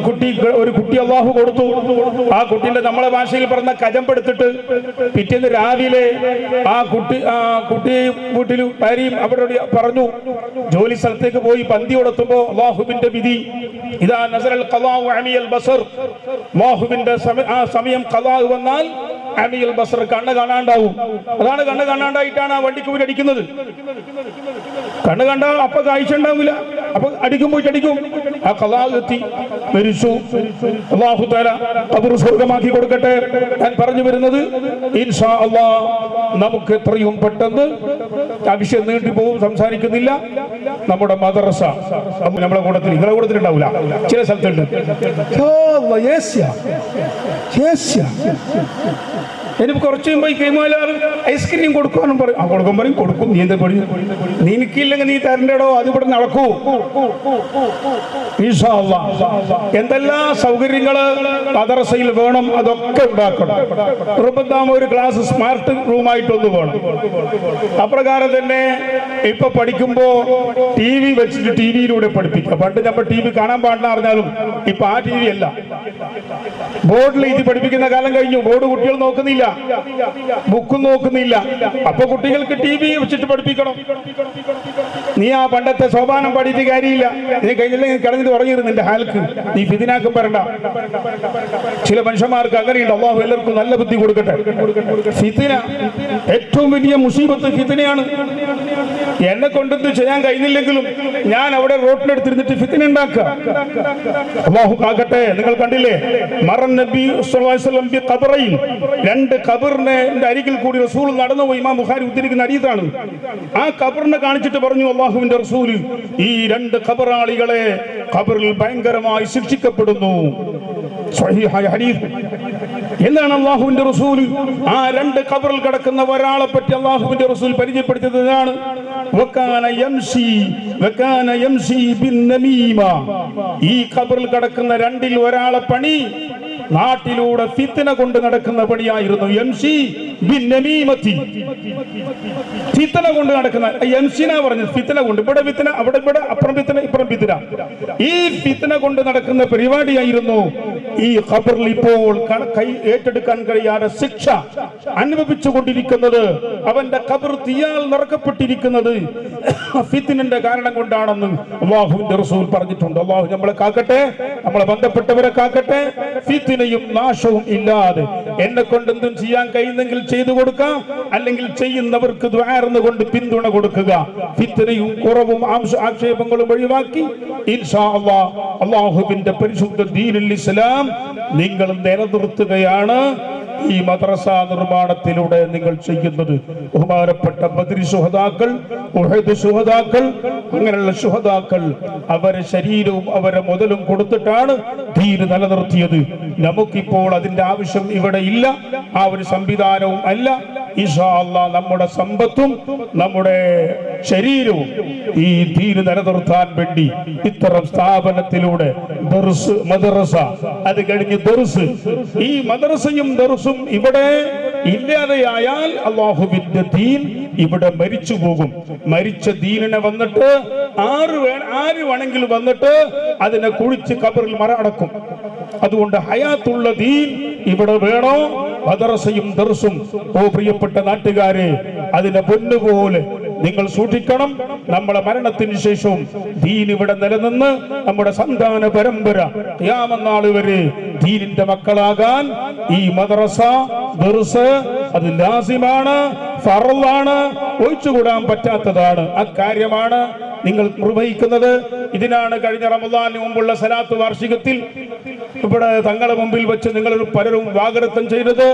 ഒരു കുട്ടി അള്ളാഹു കൊടുത്തു. ആ കുട്ടിന്റെ നമ്മളെ ഭാഷയിൽ പറഞ്ഞ കജമ്പെടുത്തിട്ട് പിറ്റേന്ന് രാവിലെ ആ കുട്ടി വീട്ടിൽ ഭാര്യയും അവരോട് പറഞ്ഞു ജോലി സ്ഥലത്തേക്ക് പോയി പന്തി കൊടുത്തുമ്പോ അള്ളാഹുവിന്റെ വിധി ഇതാ നസറൽ ഖളാഉ അമിയൽ ബസർ. അള്ളാഹുവിന്റെ ആ സമയം ഖളാഉ വന്നാൽ അമിയൽ ബസർ കണ്ണ് കാണാണ്ടാവും. അതാണ് കണ്ണ് കാണാണ്ടായിട്ടാണ് ആ വണ്ടിക്ക് പോയി അടിക്കുന്നത്. കണ്ണ് കണ്ട അപ്പൊ കാഴ്ച ഉണ്ടാവില്ല. അപ്പൊ പോയിട്ട് അടിക്കും. ആ ഖളാഉ എത്തി, മരിച്ചു. അല്ലാഹു തആല ഖബർ സ്വർഗ്ഗമാക്കി കൊടുക്കട്ടെ. ഞാൻ പറഞ്ഞു വരുന്നത് ഇൻഷാ അല്ലാഹ് നമുക്ക് എത്രയും പെട്ടെന്ന് ആവശ്യം നീണ്ടു പോകും. സംസാരിക്കുന്നില്ല. നമ്മുടെ മദ്രസ നമ്മുടെ കൂട്ടത്തിൽ നിങ്ങളെ കൂട്ടത്തിലുണ്ടാവില്ല, ചില സ്ഥലത്തുണ്ട്. എനിക്ക് കുറച്ച് മുമ്പ് കൈമാലാറ് ഐസ്ക്രീം കൊടുക്കാനും പറയും കൊടുക്കും. നീ എന്താ പഠിക്കും? നിനക്കില്ലെങ്കിൽ നീ തരണ്ടോ, അത് ഇവിടെ നടക്കൂ. ഇൻഷാ അല്ലാഹ് എന്തെല്ലാം സൗകര്യങ്ങള് മദ്രസയിൽ വേണം അതൊക്കെ ഉണ്ടാക്കണം. നിർബന്ധം ഒരു ക്ലാസ് സ്മാർട്ട് റൂമായിട്ടൊന്ന് വേണം. അപ്രകാരം തന്നെ ഇപ്പൊ പഠിക്കുമ്പോ TV വെച്ചിട്ട് TV-യിലൂടെ പഠിപ്പിക്കുക. പണ്ട് നമ്മൾ TV കാണാൻ പാടില്ല അറിഞ്ഞാലും ഇപ്പൊ ആ TV അല്ല, ബോർഡിൽ ഇത് പഠിപ്പിക്കുന്ന കാലം കഴിഞ്ഞു. ബോർഡ് കുട്ടികൾ നോക്കുന്നില്ല, ബുക്കും നോക്കുന്നില്ല. അപ്പൊ കുട്ടികൾക്ക് TV വെച്ചിട്ട് പഠിപ്പിക്കണം. നീ ആ പണ്ടത്തെ സോപാനം പാടിയിട്ട് കാര്യമില്ല. നീ കഴിഞ്ഞില്ലെങ്കിൽ കിടന്നിട്ട് പറഞ്ഞിരുന്നു നിന്റെ ഹാൽക്ക് നീ ഫിദിനാക്കും പറയണ്ട. ചില മനുഷ്യന്മാർക്ക് അങ്ങനെയുണ്ട്. അല്ലാഹു എല്ലാവർക്കും നല്ല ബുദ്ധി കൊടുക്കട്ടെ. ഫിത്തിന ഏറ്റവും വലിയ മുസീബത്ത് ഫിത്തിനയാണ്. എന്നെ കൊണ്ടൊന്നും ചെയ്യാൻ കഴിഞ്ഞില്ലെങ്കിലും ഞാൻ അവിടെ റോട്ടിനെടുത്തിരുന്നിട്ട് ഫിത്തിന ഉണ്ടാക്കുക. അല്ലാഹു കാക്കട്ടെ. നിങ്ങൾ കണ്ടില്ലേ മറൻ നബി സ്വല്ലല്ലാഹു അലൈഹി വസല്ലം ബി ഖബറൈൻ, 2 ഖബറിന്റെ അരികിൽ കൂടി റസൂൽ നടന്നുപോയി. ഇമാം ബുഖാരി ഉദ്ധരിക്കുന്ന ഹദീസാണ്. ആ ഖബറിനെ കാണിച്ചിട്ട് പറഞ്ഞു അല്ലാഹുവിന്റെ റസൂൽ, ഈ 2 ഖബറാളികളെ ഖബറിൽ ഭയങ്കരമായി ശിക്ഷിക്കപ്പെടുന്നു. സ്വഹീഹായ ഹദീസ്. എന്താണ് അല്ലാഹുവിന്റെ റസൂൽ ആ 2 ഖബറിൽ കിടക്കുന്ന ഒരാളെ പറ്റി അല്ലാഹുവിന്റെ റസൂൽ പരിചയപ്പെടുത്തിയത്? ഇതാണ് വകാന യംശി ബിന്നമീമ. ഈ ഖബറിൽ കിടക്കുന്ന 2-ൽ ഒരാളെ പണി നാട്ടിലൂടെ ഫിത്ന കൊണ്ട് നടക്കുന്ന പണിയായിരുന്നു. യംശി ബിന്നമീമത്തി, ഫിത്ന കൊണ്ട് നടക്കുന്ന. യംശിന പറഞ്ഞത് ഫിത്ന കൊണ്ട്. ഇവിടെ ഫിത്ന, അവിടെ അപ്പുറം ഫിത്ന, ഇപ്പുറം ഫിത്ന. ഈ ഫിത്ന കൊണ്ട് നടക്കുന്ന പരിപാടിയായിരുന്നു ഈ ഖബറിൽ ഇപ്പോൾ ഏറ്റെടുക്കാൻ കഴിയാതെ ശിക്ഷ അനുഭവിച്ചു കൊണ്ടിരിക്കുന്നത്. അവന്റെ ഖബർ തീയാൽ നിറക്കപ്പെട്ടിരിക്കുന്നത് ഫിത്നന്റെ കാരണം കൊണ്ടാണെന്ന് അല്ലാഹുവിന്റെ റസൂൽ പറഞ്ഞിട്ടുണ്ട്. അല്ലാഹു നമ്മളെ കാക്കട്ടെ, നമ്മളെ ബന്ധപ്പെട്ടവരെ കാക്കട്ടെ. ഫിത്നയും നാശവും ഇല്ലാതെ എന്നെ കൊണ്ട് എന്തും ചെയ്യാൻ കഴിയുന്നെങ്കിൽ ചെയ്തു കൊടുക്കാം, അല്ലെങ്കിൽ ചെയ്യുന്നവർക്ക് ദ്വാർന്ന് കൊണ്ട് പിന്തുണ കൊടുക്കുക. ഫിത്നയും കുറവും ആക്ഷേപങ്ങളും ഒഴിവാക്കി ഇൻഷാ അല്ലാഹ് അല്ലാഹുവിന്റെ പരിശുദ്ധ ദീനുൽ ഇസ്ലാം നിങ്ങൾ നിലനിർത്തുകയാണ്. ഈ മദ്രസ നിർമ്മാണത്തിലൂടെ നിങ്ങൾ ചെയ്യുന്നത്. ബഹുമാനപ്പെട്ട ബദ്രി ശുഹദാക്കൾ, ഉഹദ് ശുഹദാക്കൾ, അങ്ങനെയുള്ള ശുഹദാക്കൾ അവരെ ശരീരവും അവരെ മുതലും കൊടുത്തിട്ടാണ് ദീൻ നിലനിർത്തിയത്. നമുക്കിപ്പോൾ അതിന്റെ ആവശ്യം ഇവിടെ ഇല്ല, ആ ഒരു സംവിധാനവും അല്ല. ഇൻഷാ അല്ലാഹ് നമ്മുടെ സമ്പത്തും നമ്മുടെ ശരീരവും ഈ ദീൻ നിലനിർത്താൻ വേണ്ടി ഇത്തരം സ്ഥാപനത്തിലൂടെ ദർസ്, മദ്രസ, അത് കഴിഞ്ഞ് ദർസ്, ഈ മദ്രസയും ദർസും ഇവിടെ ഇല്ലാതെയായാൽ അല്ലാഹുവിന്റെ ദീൻ ഇവിടെ മരിച്ചു പോകും. മരിച്ച ദീനിനെ വന്നിട്ട് ആര് വേണമെങ്കിലും വന്നിട്ട് അതിനെ കുഴിച്ച് ഖബറിൽ മറഅടക്കും. അതുകൊണ്ട് ഹയാത്തുള്ള ദീൻ ഇവിടെ വേണോ? മദ്രസയും ദർസും ഓ പ്രിയപ്പെട്ട നാട്ടുകാരെ, അതിനെ പൊന്നുപോലെ നിങ്ങൾ സൂക്ഷിക്കണം. നമ്മളെ മരണത്തിന് ശേഷവും ദീൻ ഇവിടെ നിലനിന്ന് നമ്മുടെ സന്താന പരമ്പര ഖിയാമത്ത് നാൾ വരെ ദീനിന്റെ മക്കളാകാൻ ഈ മദ്രസ, ദർസ് അത് ലാസിമാണ്, ഫർളാണ്, ഒഴിച്ചുകൂടാൻ പറ്റാത്തതാണ്. അക്കാര്യമാണ് നിങ്ങൾ നിർവഹിക്കുന്നത്. ഇതിനാണ് കഴിഞ്ഞ റമദാനിന് മുമ്പുള്ള സലാത്ത് വാർഷികത്തിൽ ഇവിടെ തങ്ങളുടെ മുമ്പിൽ വെച്ച് നിങ്ങൾ പലരും വാഗ്ദത്തം ചെയ്തത്,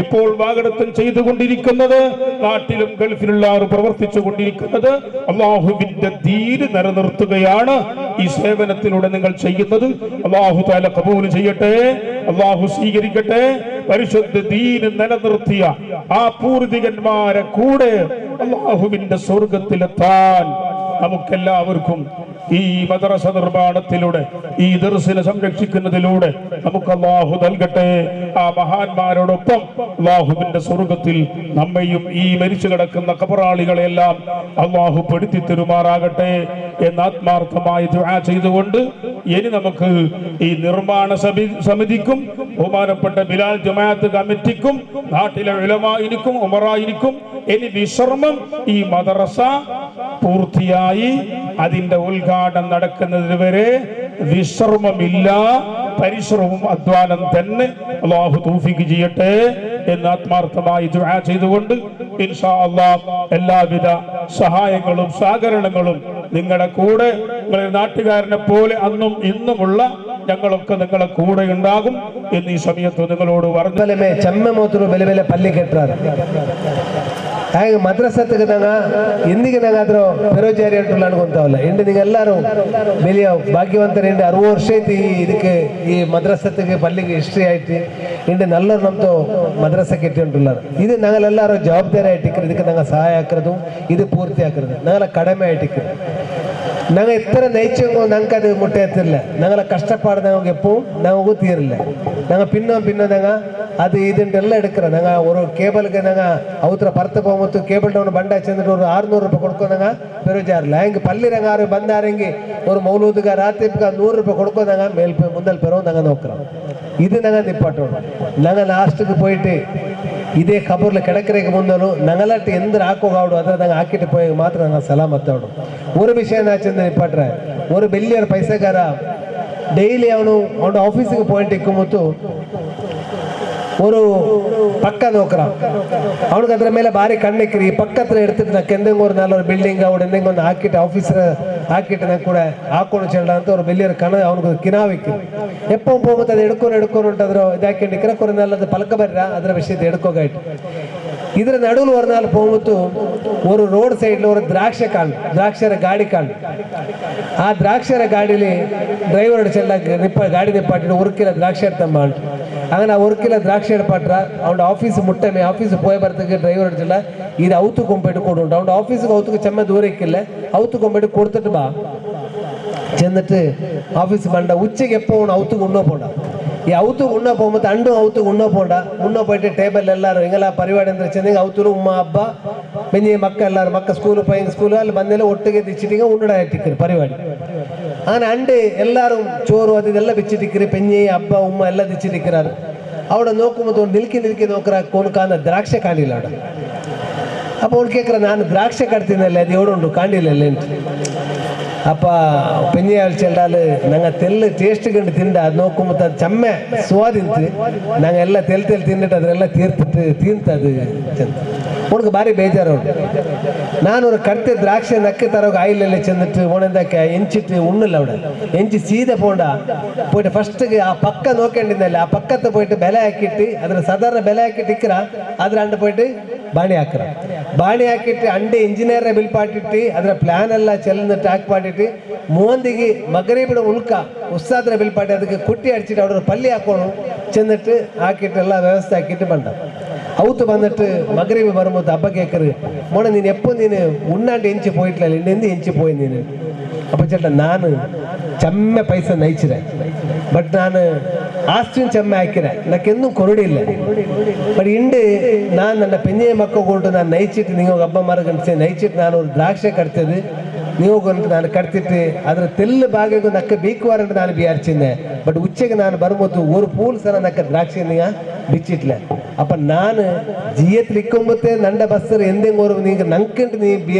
ഇപ്പോൾ വാഗ്ദത്തം ചെയ്തുകൊണ്ടിരിക്കുന്നത്, നാട്ടിലും ഗൾഫിലുള്ളവർ പ്രവർത്തിച്ചു കൊണ്ടിരിക്കുന്നത് അല്ലാഹുവിന്റെ ദീൻ നിലനിർത്തുകയാണ്. ഈ സേവനത്തിലൂടെ നിങ്ങൾ ചെയ്യുന്നത് അല്ലാഹു തആല ഖബൂൽ ചെയ്യട്ടെ, അല്ലാഹു സ്വീകരിക്കട്ടെ. പരിശുദ്ധ ദീൻ നിലനിർത്തിയ ആ പൂർവികന്മാരെ കൂടെ അല്ലാഹുവിന്റെ സ്വർഗത്തിലെത്താൻ നമുക്കെല്ലാവർക്കും ഈ മദ്രസ നിർമ്മാണത്തിലൂടെ, ഈ ദർസിനെ സംരക്ഷിക്കുന്നതിലൂടെ നമുക്ക് അല്ലാഹു നൽകട്ടെ. ആ മഹാന്മാരോടൊപ്പം അല്ലാഹുവിന്റെ സ്വർഗത്തിൽ നമ്മയും ഈ മരിച്ചു കിടക്കുന്ന ഖബറാളികളെല്ലാം അല്ലാഹു പെടുത്തി തരുമാറാകട്ടെ എന്ന് ആത്മാർത്ഥമായി ദുആ ചെയ്തുകൊണ്ട് ഇനി നമുക്ക് ഈ നിർമ്മാണ സമിതിക്കും ബഹുമാനപ്പെട്ട ബിലാൽ ജമാഅത്ത് കമ്മിറ്റിക്കും നാട്ടിലെ ഉലമാഇനിക്കും ഉമറാഇനിക്കും ഇനി വിശ്രമം. ഈ മദ്രസ പൂർത്തിയായി അതിന്റെ ഉദ്ഘാടനം നടക്കുന്നതിന് വരെ വിശ്രമമില്ല, പരിശ്രമവും അധ്വാനം തന്നെ. അല്ലാഹു തൗഫീഖ് ചെയ്യട്ടെ എന്ന് ആത്മാർത്ഥമായി ദുആ ചെയ്തുകൊണ്ട് ഇൻഷാ അല്ലാഹ് എല്ലാവിധ സഹായങ്ങളും സഹകരണങ്ങളും നിങ്ങളുടെ കൂടെ, നിങ്ങളുടെ നാട്ടുകാരനെ പോലെ അന്നും ഇന്നുമുള്ള ഞങ്ങളൊക്കെ നിങ്ങളെ കൂടെ ഉണ്ടാകും എന്ന് ഈ സമയത്ത് നിങ്ങളോട് പറഞ്ഞു. ಬೆಲೆ ಪಲ್ಲಿ ಕೆಟ್ಟಾರ ಹಾಗೆ ಮದ್ರಸತ್ಗೆ ನಂಗೆ ಎಂದಿಗೆ ನಂಗೆ ಅದ್ರ ಬೆರೋಜಾರಿ ಅಂಟಲ್ಲ ಅನ್ಕೊಂತಾವಲ್ಲ. ಇಂಡು ನಿಂಗೆ ಎಲ್ಲರೂ ಬೆಲೆಯ ಭಾಗ್ಯವಂತರು. ಇಂಡು 60 ವರ್ಷ ಐತಿ ಇದಕ್ಕೆ, ಈ ಮದ್ರಸತ್ಗೆ ಪಲ್ಲಿಗೆ ಹಿಸ್ಟ್ರಿ ಆಯ್ತು. ಇಂಡು ನಲ್ಲರು ನಮ್ದು ಮದ್ರಸಕ್ಕೆ ಇಟ್ಟು ಉಂಟುಲ್ಲಾರ. ಇದು ഞങ്ങളെല്ലാവരും ജവാബ്ദാരി ആയിട്ടിരിക്കുന്നത്. ಇದಕ್ಕೆ ನಂಗೆ ಸಹಾಯ ಹಾಕಿರೋದು, ಇದು ಪೂರ್ತಿ ಹಾಕಿರೋದು ഞങ്ങളെ കടമ ആയിട്ടിരിക്കുന്നത്. ഞങ്ങൾ എത്ര നയിച്ചെങ്കോ ഞങ്ങൾക്ക് അത് മുട്ടയത്തില്ല. ഞങ്ങളെ കഷ്ടപ്പാട് ഞങ്ങൾക്ക് എപ്പോഴും ഞങ്ങൾക്ക് തീരില്ല. ഞങ്ങൾ പിന്നെ ഞങ്ങൾ അത് ഇതിൻ്റെല്ലാം എടുக்கிறோம். ഞങ്ങൾ ഒരു കേബിൾക്ക് ഞങ്ങൾ അവത്ര പുറത്ത് പോകുമ്പോൾ കേബിൾ ടൗൺ ബണ്ട ചെന്നിട്ട് ഒരു 600 രൂപ കൊടുക്കോ ഞങ്ങൾ പെരുജാറില്ല. ಹೆಂಗೆ പള്ളി ರಂಗಾರು ಬಂದಾರೆಂಗೆ ഒരു മൗലൂദ്ക രാത്രിക്ക് 100 രൂപ കൊടുക്കോ ഞങ്ങൾ മുന്തൽ പെറോ ഞങ്ങൾ നോക്കണം. ഇത് ഞങ്ങൾ നിപ്പാട്ടോണം. ഞങ്ങൾ ലാസ്റ്റിക്ക് പോയിട്ട് ഇതേ ഖബറിൽ കിടക്കരേക്ക് മുന്നോലും ഞങ്ങളായിട്ട് എന്ത് ആക്കോകാവടും അത്ര ഞങ്ങൾ ആക്കിയിട്ട് പോയെങ്കിൽ മാത്രം ഞങ്ങൾ സലാമത്താവടും. ഒരു വിഷയം നാച്ചെന്ന് നിപ്പാട്ടെ, ഒരു വലിയൊരു പൈസക്കാര ഡെയിലി അവൻ്റെ ഓഫീസിಗೆ പോയിട്ട് ഇക്കുമ്പോൾ ഒരു പക്ക നോക്കണം. അവനക്ക് അದ್ರ ಮೇಲೆ ಭಾರಿ ಕಣ್ಣಿಕ್ರಿ. ಈ ಪಕ್ಕತ್ರ എടുത്തിട്ട് నాకు എന്തെങ്കിലും ഒരു നല്ലൊരു ബിൽഡിംഗ് അവിടെ എന്തെങ്കിലും ഒന്ന് ആക്കിയിട്ട് ഓഫീസർ ആക്കിയിട്ട് నాకు ಕೂಡ ಹಾಕೊಂಡು ಚೆಲ್ಲ ಅಂತ ഒരു വലിയൊരു കണ അവനക്ക് കിനാവിക്കും. എപ്പോൾ പോകുമ്പോൾ അത് എടുക്കോണ്ട് അದ್ರ ഇതാക്കിണ്ടിക്കറ കുറെ നല്ലത് പലക്ക വരാ ಅದರ ವಿಷಯத்தை എടുക്കുകയായിട്ട്. ಇದರ ನಡುவில் ഒരു നാൾ പോകുമ്പോൾ ഒരു റോഡ് സൈഡിൽ ഒരു ദ്രാക്ഷര ഗാഡി കാണും. ആ ദ്രാക്ഷര ഗാഡിയിൽ ഡ്രൈവറോട് ചെല്ല ഗാഡി നിപ്പാട്ടിട്ട് 1 കിലോ ദ്രാക്ഷ എടുത്തമ്മ. അങ്ങനെ 1 കിലോ ദ്രാക്ഷ എടുപ്പാട്ട അവൻ്റെ ഓഫീസ് മുട്ടമേ ഓഫീസ് പോയ ബർത്തേക്ക് ഡ്രൈവർ ചെല്ല ഇത് ഔത്ത് കൊമ്പിട്ട് കൊടുണ്ട്. അവൻ്റെ ഓഫീസിൽ ഔത്തുക്ക് ചെമ്മ ദൂരേക്കില്ല, ഔത്ത് കൊമ്പിട്ട് കൊടുത്തിട്ട് ബാ ചെന്നിട്ട് ഓഫീസ് ബണ്ട ഉച്ചയ്ക്ക് എപ്പോൾ ഔത്തുക്ക് ഉണ്ണോ പോണ്ട. ഈ ಔತುಗೆ ಉಣ್ಣ പോകുമ്പോൾ ಅಂಡು ಔತುಗೆ ಉಣ್ಣೋ ಪೋಂಡ ಉಣ್ಣೋ പോയിട്ട് ಟೇಬಲ್ ಎಲ್ಲರೂ ಹಿಂಗೆಲ್ಲ ಪರಿವಾಡಿ ಅಂದ್ರೆ ಚೆಂದಿಗೆ ಔತರು ಉಮ್ಮ ಹಬ್ಬ ಬೆಂಜಿ ಮಕ್ಕ ಎಲ್ಲರೂ ಮಕ್ಕ ಸ್ಕೂಲು ಪೈನ್ ಸ್ಕೂಲು ಅಲ್ಲಿ ಬಂದೆಲ್ಲ ಒಟ್ಟಿಗೆ ದಿಚ್ಚಿಟ್ಟಿಗೆ ಉಂಡಡ ಇಟ್ಟಿಕ್ಕಿರಿ ಪರಿವಾಡಿ. അങ്ങനെ അണ്ട് എല്ലാവരും ചോറും അത് ഇതെല്ലാം വെച്ചിട്ടിക്കറി പെഞ്ഞി അബ്ബ ഉമ്മ എല്ലാം വെച്ചിട്ടിക്കറാറ്. അവിടെ നോക്കുമ്പോൾ നിൽക്കി നോക്കറ കൊണക്കാന്ന ദ്രാക്ഷ കാണില്ല അവിടെ. അപ്പോൾ ಅವ್ನು ಕೇಳ್ಕರ ನಾನು ದ್ರಾಕ್ಷ ಕಟ್ತೀನಲ್ಲ ಅದು ಎವಡುಂಡು ಕಾಣಿಲ್ಲಲ್ಲ ಅಂತ. ಅಪ್ಪ ಪೆಂಜಿ ಹೇಳ್ಚಲ್ಡಾಲು ನಂಗೆ ತೆಲ್ಲು ಟೇಸ್ಟ್ ಕಂಡು ತಿಂಡ ಅದು ನೋಡ್ಕೊಂಬತ್ತ ಚಮ್ಮೆ ಸ್ವಾದಿಂತು ನಂಗೆ ಎಲ್ಲ ತೆಲ್ ತಿಂದಿಟ್ಟು ಅದರೆಲ್ಲ ತಿಂತದು உனக்கு பாரி பேஜார் நான் ஒரு கடுத்து திராட்சை நக்கு தரவுக்கு ஆயில சென்னுட்டு உனக்கு எஞ்சிட்டு ஒன்றும் இல்லை അവിടെ എഞ്ചി സീത പോണ്ട പോയിട്ട് ഫസ്റ്റ് ആ പക്ക നോക്കേണ്ടിരുന്നല്ലേ ആ പക്കത്തെ പോയിട്ട് ബല ആക്കിയിട്ട് അതിന് സാധാരണ ബല ആക്കിയിട്ട് ഇക്കറ അതിലാണ്ട് പോയിട്ട് ಬಾಣಿ ಹಾಕ್ರ ಬಾಣಿ ಹಾಕಿಟ್ಟು ಅಂಡೆ ಇಂಜಿನಿಯರ್ ಬಿಲ್ ಪಾಟಿಟ್ಟು ಅದರ ಪ್ಲಾನ್ ಎಲ್ಲ ಚೆಲ್ಲಿಟ್ಟು ಹಾಕಿ ಪಾಟಿಟ್ಟು ಮೋಂದಿಗೆ ಮಗರೀಬಿಡ ಉಲ್ಕ ಉಸ್ತಾದ್ರ ಬಿಲ್ ಪಾಟಿ ಅದಕ್ಕೆ ಕುಟ್ಟಿ ಅಡಿಚಿಟ್ಟು ಅವ್ರ ಪಲ್ಲಿ ಹಾಕೋಣ ಚೆಂದಿಟ್ಟು ಹಾಕಿಟ್ಟು ಎಲ್ಲ ವ್ಯವಸ್ಥೆ ಹಾಕಿಟ್ಟು ಬಂದ ಅವತ್ತು ಬಂದಿಟ್ಟು ಮಗರೀಬಿ ಬರುம்போது ಹಬ್ಬ ಕೇಕರು ಮೋಣ ನೀನು ಎಪ್ಪೋ ನೀನು ಉಣ್ಣಾಂಡು ಎಂಚಿ போயிட்டல ಇನ್ನೆಂದು ಎಂಚಿ போய் ನೀನು அப்போ ചേട്ടാ ನಾನು ചെമ്മ പൈസ നയിച്ചിരേ ബട്ട് ನಾನು ಆಸ್ತಿನ ಚೆಮ್ಮೆ ಹಾಕಿರೆ ನಾಕೆಂದು ಕೊರಡಿಲ್ಲ ಬಟ್ ಇಂಡು ನಾನು ನನ್ನ ಪೆಂಜೆ ಮಕ್ಕ ಕೊಟ್ಟು ನಾನು ನೈಚಿಟ್ಟು ನೀವು ಹಬ್ಬ ಮರಗಣಿಸಿ ನೈಚಿಟ್ಟು ನಾನು ಒಂದು ದ್ರಾಕ್ಷೆ ಕಟ್ತದೆ ನೀವು ನಾನು ಕಟ್ತಿಟ್ಟು ಅದರ ತೆಲ್ಲು ಭಾಗಕ್ಕೆ ನಕ್ಕ ಬೀಕುವಾರಂತ ನಾನು ಬಿಯಾರ್ಚಿದ್ದೆ ಬಟ್ ಉಚ್ಚೆಗೆ ನಾನು ಬರ್ಬೋದು ஒரு பூல் ಸಲ ನಕ್ಕ ದ್ರಾಕ್ಷಿ ನೀವು ಬಿಚ್ಚಿಟ್ಲೆ ಅಪ್ಪ ನಾನು ಜಿಯತ್ಲಿ ಇಕ್ಕೊಂಬತ್ತೆ ನಂಡ ಬಸ್ಸರು ಎಂದೆಂಗೆ ஒரு நீங்கள் நங்கண்டு நீ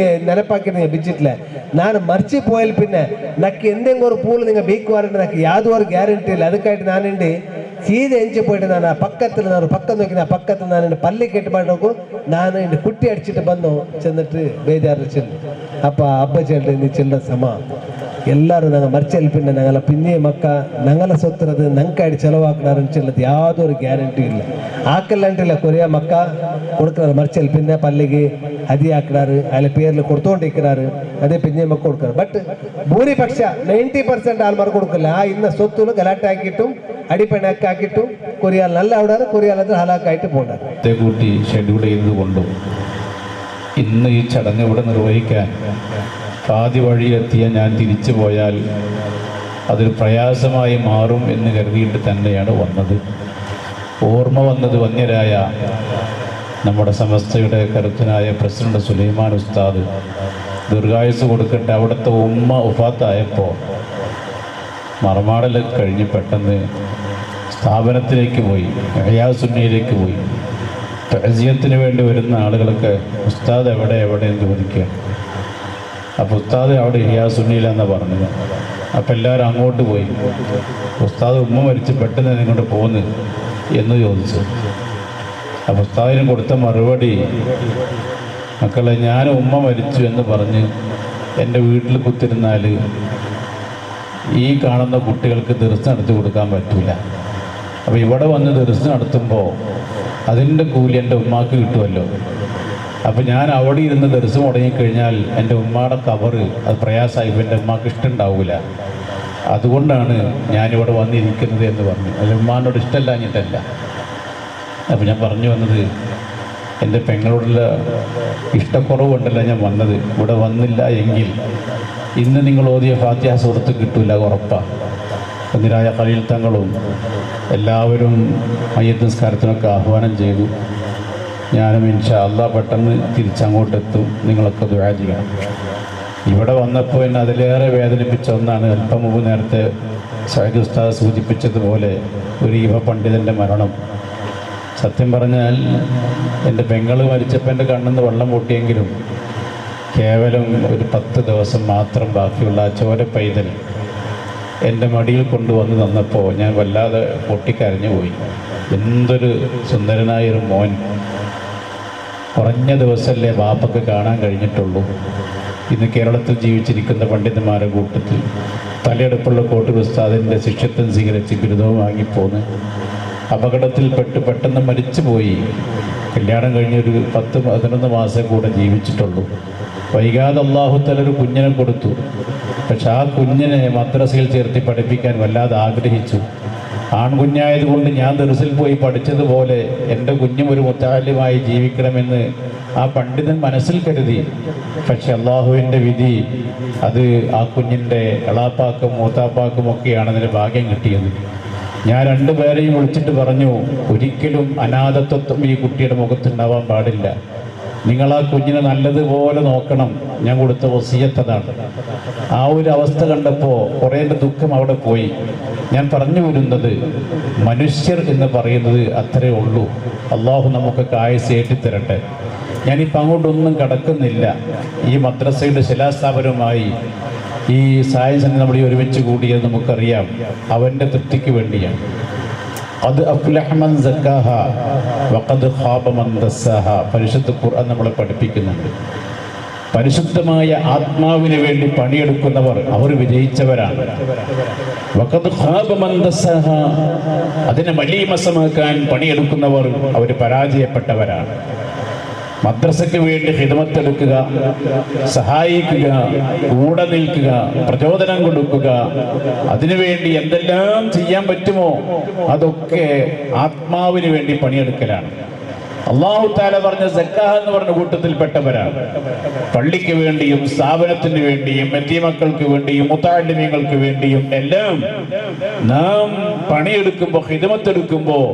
ನೆನಪಾಕಿ நீங்கள் ಬಿಚ್ಚಿಟ್ಲೆ ನಾನು ಮರ್ಚಿ போயில் പിന്നെ ನಕ್ಕೆ ಎಂದೆಂಗೆ ஒரு பூல் நீங்கள் ಬೀಕುವಾರಂತ ನಕ್ಕೆ ಯಾವ್ದು ஒரு ಗ್ಯಾರಂಟಿ ಇಲ್ಲ ಅದಕ್ಕಾಗಿ ನಾನಿಂಡಿ ಸೀದೆ ಎಂಚಿ போயிட்டு ನಾನು ಆ ಪಕ್ಕத்தில் ನಾನು ಪಕ್ಕ ನೋಕಿ ಆ ಪಕ್ಕத்தில் ನಾನು ಪಲ್ಲಿ ಕೆಟ್ಟು ಮಾಡೋಕು ನಾನು ಇಂಡು ಕುಟ್ಟಿ ಅಡಿಚಿಟ್ಟು ಬಂದು ಚೆಂದಿಟ್ಟು ಬೇಜಾರು ಚೆಲ್ಲು ಅಪ್ಪ ಹಬ್ಬ ಚೆಲ್ಲು ನೀ ಚೆಲ್ಲ ಸಮ ಎಲ್ಲರೂ நாங்கள் மறிச்சு எழுப்பின நாங்கள் பின்னே மக்கா நாங்கள சொத்துறது நங்காடி செலவாக்குனாருன்னு சொல்லது யாவது ஒரு கேரண்டி இல்லை ஆக்கலான்ட்டு கொரியா மக்கா கொடுக்குறாரு மறிச்சு எழுப்பின பள்ளிக்கு அதி ஆக்குறாரு அதில் பேரில் கொடுத்தோண்டு இருக்கிறாரு அதே பின்னே மக்கா கொடுக்குறாரு பட் ಭೂರಿಪಕ್ಷ 90% ಆಲ್ಮಾರು ಕೊಡ್ಕಲ್ಲ ಇನ್ನು ಸೊತ್ತು ಗಲಾಟೆ ಹಾಕಿಟ್ಟು അടിപ്പണി ആക്കിയിട്ടും കൊറിയാൽ നല്ല അവിടെ കൊറിയാൽ അത് ഹലാക്കായിട്ട് പോകണ്ട കൂട്ടി ഷെഡ്യൂൾ ചെയ്തുകൊണ്ടും ഇന്ന് ഈ ചടങ്ങ് ഇവിടെ നിർവഹിക്കാൻ പാതി വഴിയെത്തിയ ഞാൻ തിരിച്ചു പോയാൽ അതൊരു പ്രയാസമായി മാറും എന്ന് കരുതിയിട്ട് തന്നെയാണ് വന്നത്. ഓർമ്മ വന്നത് വന്യരായ നമ്മുടെ സമസ്തയുടെ കരുത്തനായ പ്രസിഡന്റ് സുലൈമാൻ ഉസ്താദ് ദീർഘായുസ് കൊടുക്കട്ടെ. അവിടുത്തെ ഉമ്മ ഉഫാത്തായപ്പോൾ മറമാടൽ കഴിഞ്ഞ് പെട്ടെന്ന് സ്ഥാപനത്തിലേക്ക് പോയി, ഹയാസുന്നിയിലേക്ക് പോയി. തഅസിയത്തിന് വേണ്ടി വരുന്ന ആളുകളൊക്കെ ഉസ്താദ് എവിടെയെന്ന് ചോദിക്കുകയാണ്. അപ്പോൾ ഉസ്താദ് അവിടെ ഹയാസുന്നിയിലെന്നാണ് പറഞ്ഞത്. അപ്പോൾ എല്ലാവരും അങ്ങോട്ട് പോയി. ഉസ്താദ് ഉമ്മ മരിച്ച് പെട്ടെന്ന് ഇങ്ങോട്ട് പോന്ന് എന്ന് ചോദിച്ചു. അപ്പോൾ ഉസ്താദിന് കൊടുത്ത മറുപടി, മക്കളെ ഞാൻ ഉമ്മ മരിച്ചു എന്ന് പറഞ്ഞ് എൻ്റെ വീട്ടിൽ കുത്തിരുന്നാൽ ഈ കാണുന്ന കുട്ടികൾക്ക് ദർസ് നടത്തി കൊടുക്കാൻ പറ്റില്ല. അപ്പോൾ ഇവിടെ വന്ന് ദർസ് നടത്തുമ്പോൾ അതിൻ്റെ കൂലി എൻ്റെ ഉമ്മാക്ക് കിട്ടുമല്ലോ. അപ്പോൾ ഞാൻ അവിടെ ഇരുന്ന് ദർസ് മുടങ്ങിക്കഴിഞ്ഞാൽ എൻ്റെ ഉമ്മയുടെ കവറ് അത് പ്രയാസമായി, എൻ്റെ ഉമ്മാക്ക് ഇഷ്ടമുണ്ടാവില്ല. അതുകൊണ്ടാണ് ഞാനിവിടെ വന്നിരിക്കുന്നത് എന്ന് പറഞ്ഞു. അത് ഉമ്മാനോട് ഇഷ്ടമല്ലാഞ്ഞിട്ടല്ല. അപ്പോൾ ഞാൻ പറഞ്ഞു വന്നത്, എൻ്റെ പെങ്ങളോടുള്ള ഇഷ്ടക്കുറവുണ്ടല്ല ഞാൻ വന്നത്. ഇവിടെ വന്നില്ല എങ്കിൽ ഇന്ന് നിങ്ങൾ ഓതിയ ഫാത്തിഹ സൂറത്ത് കിട്ടൂല, ഉറപ്പാണ്. ഒന്നിരായ ഖലീൽ തങ്ങളും എല്ലാവരും മയ്യത്ത് നിസ്കാരത്തിനൊക്കെ ആഹ്വാനം ചെയ്തു. ഞാനും ഇൻഷാ അല്ലാഹ് പെട്ടെന്ന് തിരിച്ചങ്ങോട്ടെത്തും. നിങ്ങളൊക്കെ ദുആ ചെയ്യണം. ഇവിടെ വന്നപ്പോൾ എന്നെ അതിലേറെ വേദനിപ്പിച്ച ഒന്നാണ് അല്പം മുമ്പ് നേരത്തെ സയ്യിദ് ഉസ്താദ് സൂചിപ്പിച്ചതുപോലെ ഒരു യുവ പണ്ഡിതൻ്റെ മരണം. സത്യം പറഞ്ഞാൽ എൻ്റെ പെങ്ങൾ മരിച്ചപ്പോൾ എൻ്റെ കണ്ണിന്ന് വെള്ളം പൊട്ടിയെങ്കിലും കേവലം ഒരു 10 ദിവസം മാത്രം ബാക്കിയുള്ള ആ ചോര പൈതൽ എൻ്റെ മടിയിൽ കൊണ്ടുവന്ന് തന്നപ്പോൾ ഞാൻ വല്ലാതെ പൊട്ടിക്കരഞ്ഞു പോയി. എന്തൊരു സുന്ദരനായൊരു മോൻ. കുറഞ്ഞ ദിവസമല്ലേ ബാപ്പക്ക് കാണാൻ കഴിഞ്ഞിട്ടുള്ളൂ. ഇന്ന് കേരളത്തിൽ ജീവിച്ചിരിക്കുന്ന പണ്ഡിതന്മാരുടെ കൂട്ടത്തിൽ തലയെടുപ്പുള്ള കോട്ടൂർ ഉസ്താദിൻ്റെ ശിഷ്യത്വം സ്വീകരിച്ച് ബിരുദവും വാങ്ങിപ്പോന്ന് അപകടത്തിൽപ്പെട്ട് പെട്ടെന്ന് മരിച്ചുപോയി. കല്യാണം കഴിഞ്ഞൊരു 10-11 മാസം കൂടെ ജീവിച്ചിട്ടുള്ളൂ. വൈകാതെ അല്ലാഹു തആല ഒരു കുഞ്ഞിനെ കൊടുത്തു. പക്ഷെ ആ കുഞ്ഞിനെ മദ്രസയിൽ ചേർത്തി പഠിപ്പിക്കാൻ വല്ലാതെ ആഗ്രഹിച്ചു. ആൺകുഞ്ഞായതുകൊണ്ട് ഞാൻ ദർസിൽ പോയി പഠിച്ചതുപോലെ എൻ്റെ കുഞ്ഞും ഒരു മുത്തഅല്ലിമായി ജീവിക്കണമെന്ന് ആ പണ്ഡിതൻ മനസ്സിൽ കരുതി. പക്ഷെ അള്ളാഹുവിൻ്റെ വിധി അത് ആ കുഞ്ഞിൻ്റെ എളാപ്പാക്കും മൂത്താപ്പാക്കും ഒക്കെയാണ് അതിന് ഭാഗ്യം കിട്ടിയത്. ഞാൻ 2 പേരെയും വിളിച്ചിട്ട് പറഞ്ഞു, ഒരിക്കലും അനാഥത്വം ഈ കുട്ടിയുടെ മുഖത്തുണ്ടാവാൻ പാടില്ല. നിങ്ങൾ ആ കുഞ്ഞിനെ നല്ലതുപോലെ നോക്കണം. ഞാൻ കൊടുത്ത വസിയത്ത് അതാണ്. ആ ഒരു അവസ്ഥ കണ്ടപ്പോൾ കുറേ ദുഃഖം അവിടെ പോയി. ഞാൻ പറഞ്ഞു വരുന്നത്, മനുഷ്യർ എന്ന് പറയുന്നത് അത്രേ ഉള്ളൂ. അള്ളാഹു നമുക്കൊക്കെ ആയുസ് ഏറ്റിത്തരട്ടെ. ഞാനിപ്പോൾ അങ്ങോട്ടൊന്നും കടക്കുന്നില്ല. ഈ മദ്രസയുടെ ശിലാസ്ഥാപനവുമായി ഈ സായസന് നമ്മൾ ഈ ഒരുമിച്ച് കൂടിയത് നമുക്കറിയാം അവൻ്റെ തൃപ്തിക്ക് വേണ്ടിയാണ്. ഖദ് അഫ്ലഹ മൻ സക്കാഹ വഖദ് ഖാബ മൻ ദസ്സാഹ. പരിശുദ്ധ ഖുർആൻ നമ്മളെ പഠിപ്പിക്കുന്നുണ്ട്. പരിശുദ്ധമായ ആത്മാവിന് വേണ്ടി പണിയെടുക്കുന്നവർ അവർ വിജയിച്ചവരാണ്. വഖദ് ഖാബ മൻ ദസ്സാഹ. അതിനെ മലീമസമാക്കാൻ പണിയെടുക്കുന്നവർ അവർ പരാജയപ്പെട്ടവരാണ്. മദ്രസയ്ക്ക് വേണ്ടി ഖിദ്മത്തെടുക്കുക, സഹായിക്കുക, കൂടെ നിൽക്കുക, പ്രചോദനം കൊടുക്കുക, അതിനുവേണ്ടി എന്തെല്ലാം ചെയ്യാൻ പറ്റുമോ അതൊക്കെ ആത്മാവിന് വേണ്ടി പണിയെടുക്കലാണ്. അല്ലാഹു തആല പറഞ്ഞ സക്കാഹ് എന്ന് പറഞ്ഞ കൂട്ടത്തിൽപ്പെട്ടവരാണ്. പള്ളിക്ക് വേണ്ടിയും സ്ഥാപനത്തിന് വേണ്ടിയും യതീമക്കൾക്ക് വേണ്ടിയും മുതഅല്ലിമീങ്ങൾക്ക് വേണ്ടിയും എല്ലാം നാം പണിയെടുക്കുമ്പോൾ, ഖിദ്മത്തെടുക്കുമ്പോൾ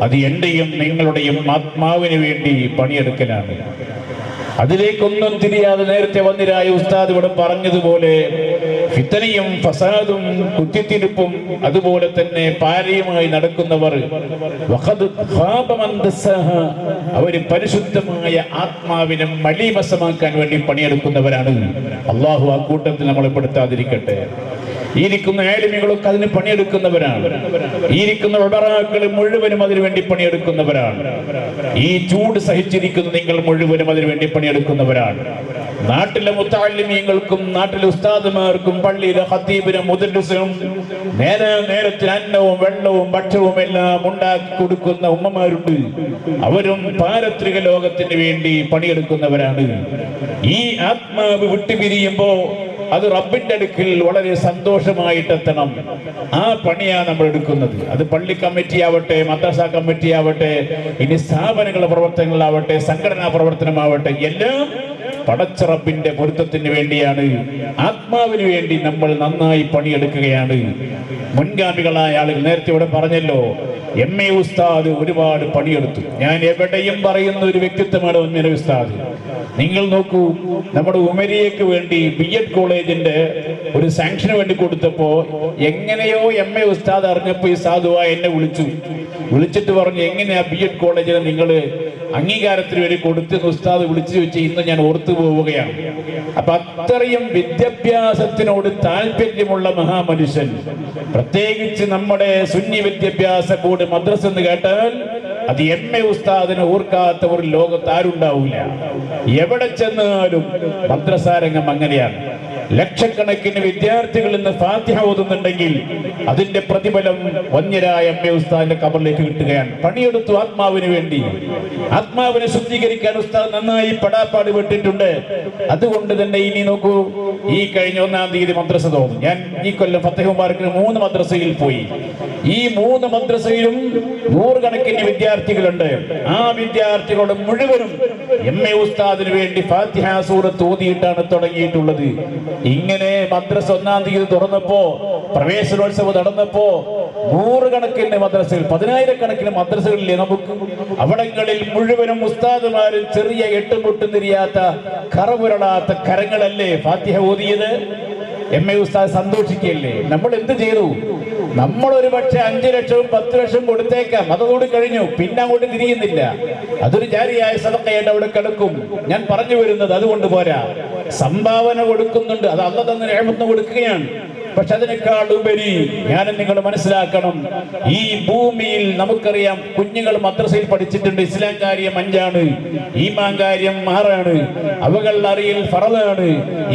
അത് എന്റെയും നിങ്ങളുടെയും ആത്മാവിന് വേണ്ടി പണിയെടുക്കലാണ്. അതിലേക്കൊന്നും തിരിയാതെ നേരത്തെ വന്നിരായ ഉസ്താദ് ഇവിടെ പറഞ്ഞതുപോലെ ഫിത്തനയും ഫസാദും കുത്തിത്തിരിപ്പും അതുപോലെ തന്നെ പാരയുമായി നടക്കുന്നവർ അവര് പരിശുദ്ധമായ ആത്മാവിനെ മലീമസമാക്കാൻ വേണ്ടി പണിയെടുക്കുന്നവരാണ്. അള്ളാഹു ആ കൂട്ടത്തിൽ നമ്മളെ പെടുത്താതിരിക്കട്ടെ. ഈ ഇരിക്കുന്ന ആലിമീങ്ങളൊക്കെ അതിന് പണിയെടുക്കുന്നവരാണ്. ഈ ഇരിക്കുന്ന ഉലമാക്കൾ മുഴുവനും അതിനു വേണ്ടി പണിയെടുക്കുന്നവരാണ്. ഈ ചൂട് സഹിച്ചിരിക്കുന്ന നിങ്ങൾ മുഴുവനും അതിനു വേണ്ടി പണിയെടുക്കുന്നവരാണ്. നാട്ടിലെ മുത്തഅല്ലിമീങ്ങൾക്കും നാട്ടിലെ ഉസ്താദുമാർക്കും പള്ളിയിലെ ഖതീബിനും മുദർരിസിനും നേരത്തിന് അന്നവും വെള്ളവും ഭക്ഷണവും എല്ലാം ഉണ്ടാക്കി കൊടുക്കുന്ന ഉമ്മമാരുണ്ട്. അവരും പാരത്രിക ലോകത്തിന് വേണ്ടി പണിയെടുക്കുന്നവരാണ്. ഈ ആത്മാവ് വിട്ടുപിരിയുമ്പോ അത് റബ്ബിന്റെ അടുക്കൽ വളരെ സന്തോഷമായിട്ടെത്തണം. ആ പണിയാണ് നമ്മൾ എടുക്കുന്നത്. അത് പള്ളി കമ്മിറ്റി ആവട്ടെ, മദ്രസ കമ്മിറ്റി ആവട്ടെ, ഇനി സ്ഥാപനങ്ങളുടെ പ്രവർത്തനങ്ങളാവട്ടെ, സംഘടനാ പ്രവർത്തനമാവട്ടെ, എല്ലാം പടച്ച റബ്ബിന്റെ പൊരുത്തത്തിന് വേണ്ടിയാണ്. ആത്മാവിന് വേണ്ടി നമ്മൾ നന്നായി പണിയെടുക്കുകയാണ്. മുൻഗാമികളായ ആളുകൾ നേരത്തെ ഇവിടെ പറഞ്ഞല്ലോ, MA ഉസ്താദ് ഒരുപാട് പണിയെടുത്തു. ഞാൻ എവിടെയും പറയുന്ന ഒരു വ്യക്തിത്വമാണ് MA ഉസ്താദ്. നിങ്ങൾ നോക്കൂ, നമ്മുടെ ഉമരിയക്ക് വേണ്ടി BEd കോളേജിന്റെ ഒരു സാങ്ഷന് വേണ്ടി കൊടുത്തപ്പോ എങ്ങനെയോ MA ഉസ്താദ് അറിഞ്ഞപ്പോ ഈ സാധുവായി എന്നെ വിളിച്ചിട്ട് പറഞ്ഞു, എങ്ങനെയാ BEd കോളേജിന് നിങ്ങൾ അംഗീകാരത്തിന് വേണ്ടി കൊടുത്തെന്ന് ഉസ്താദ് വിളിച്ചു ചോദിച്ചു. ഇന്ന് ഞാൻ ഓർത്തു പോവുകയാണ്. അപ്പൊ അത്രയും വിദ്യാഭ്യാസത്തിനോട് താല്പര്യമുള്ള മഹാമനുഷ്യൻ, പ്രത്യേകിച്ച് നമ്മുടെ സുന്നി വിദ്യാഭ്യാസ ബോർഡ് മദ്രസ എന്ന് കേട്ടാൽ അത് MA ഉസ്താദിനെ ഓർക്കാത്ത ഒരു ലോകത്ത് ആരുണ്ടാവില്ല. എവിടെ ചെന്നാലും മദ്രസാരംഗം അങ്ങനെയാണ്. ലക്ഷക്കണക്കിന് വിദ്യാർത്ഥികൾ ഇന്ന് ഫാത്തിഹ ഓതുന്നുണ്ടെങ്കിൽ അതിന്റെ പ്രതിഫലം വന്യരായ MA ഉസ്താദിന്റെ ഖബറിലേക്ക് കിട്ടുകയാണ്. പണിയെടുത്തു ആത്മാവിന് വേണ്ടി. ആത്മാവിനെ ശുദ്ധീകരിക്കാൻ ഉസ്താദ് നന്നായി പടാപ്പാട് വിട്ടിട്ടുണ്ട്. അതുകൊണ്ട് തന്നെ ഇനി നോക്കൂ, ഈ കഴിഞ്ഞ 1-ാം തീയതി മദ്രസ തോന്നും. ഞാൻ ഈ കൊല്ലം ഫത്തഹ് മുബാറക്കിന് 3 മദ്രസയിൽ പോയി. ഈ 3 മദ്രസയിലും 100 കണക്കിന് വിദ്യാർത്ഥികളുണ്ട്. ആ വിദ്യാർത്ഥികളുടെ മുഴുവനും MA ഉസ്താദിന് വേണ്ടി ഫാത്തിഹ സൂറത്ത് ഓതിയിട്ടാണ് തുടങ്ങിയിട്ടുള്ളത്. ഇങ്ങനെ മദ്രസ 1-ാം തീയതി തുറന്നപ്പോ, പ്രവേശനോത്സവം നടന്നപ്പോ 100 കണക്കിന് മദ്രസകൾ, 10,000 മദ്രസകളിലെ നമുക്ക് അവിടങ്ങളിൽ മുഴുവനും ഉസ്താദുമാരും ചെറിയ എട്ടുമുട്ടും തിരിയാത്ത കറപുരളാത്ത കരങ്ങളല്ലേ ഫാത്തിഹ ഓതിയത്. MA ഉസ്താദ് സന്തോഷിക്കല്ലേ. നമ്മൾ എന്ത് ചെയ്തു? നമ്മൾ ഒരു പക്ഷെ 5 ലക്ഷവും 10 ലക്ഷവും കൊടുത്തേക്കാം, അതോട് കഴിഞ്ഞു, പിന്നെ അങ്ങോട്ട് തിരിയുന്നില്ല. അതൊരു ജാരിയായ സദഖയായിട്ട് അവിടെ കിടക്കും. ഞാൻ പറഞ്ഞു വരുന്നത് അതുകൊണ്ട് പോരാ, സംഭാവന കൊടുക്കുന്നുണ്ട്, അത് അല്ലാഹ് തന്ന നിഅമത്ത് കൊടുക്കുകയാണ്. പക്ഷെ അതിനേക്കാൾ ഉപരി ഞാനും നിങ്ങൾ മനസ്സിലാക്കണം, ഈ ഭൂമിയിൽ നമുക്കറിയാം കുഞ്ഞുങ്ങൾ മദ്രസയിൽ പഠിച്ചിട്ടുണ്ട്. ഇസ്ലാം കാര്യം 5ആണ്, ഈമാൻ കാര്യം 6ആണ്, അവകൾ അറിയൽ ഫറദാണ്.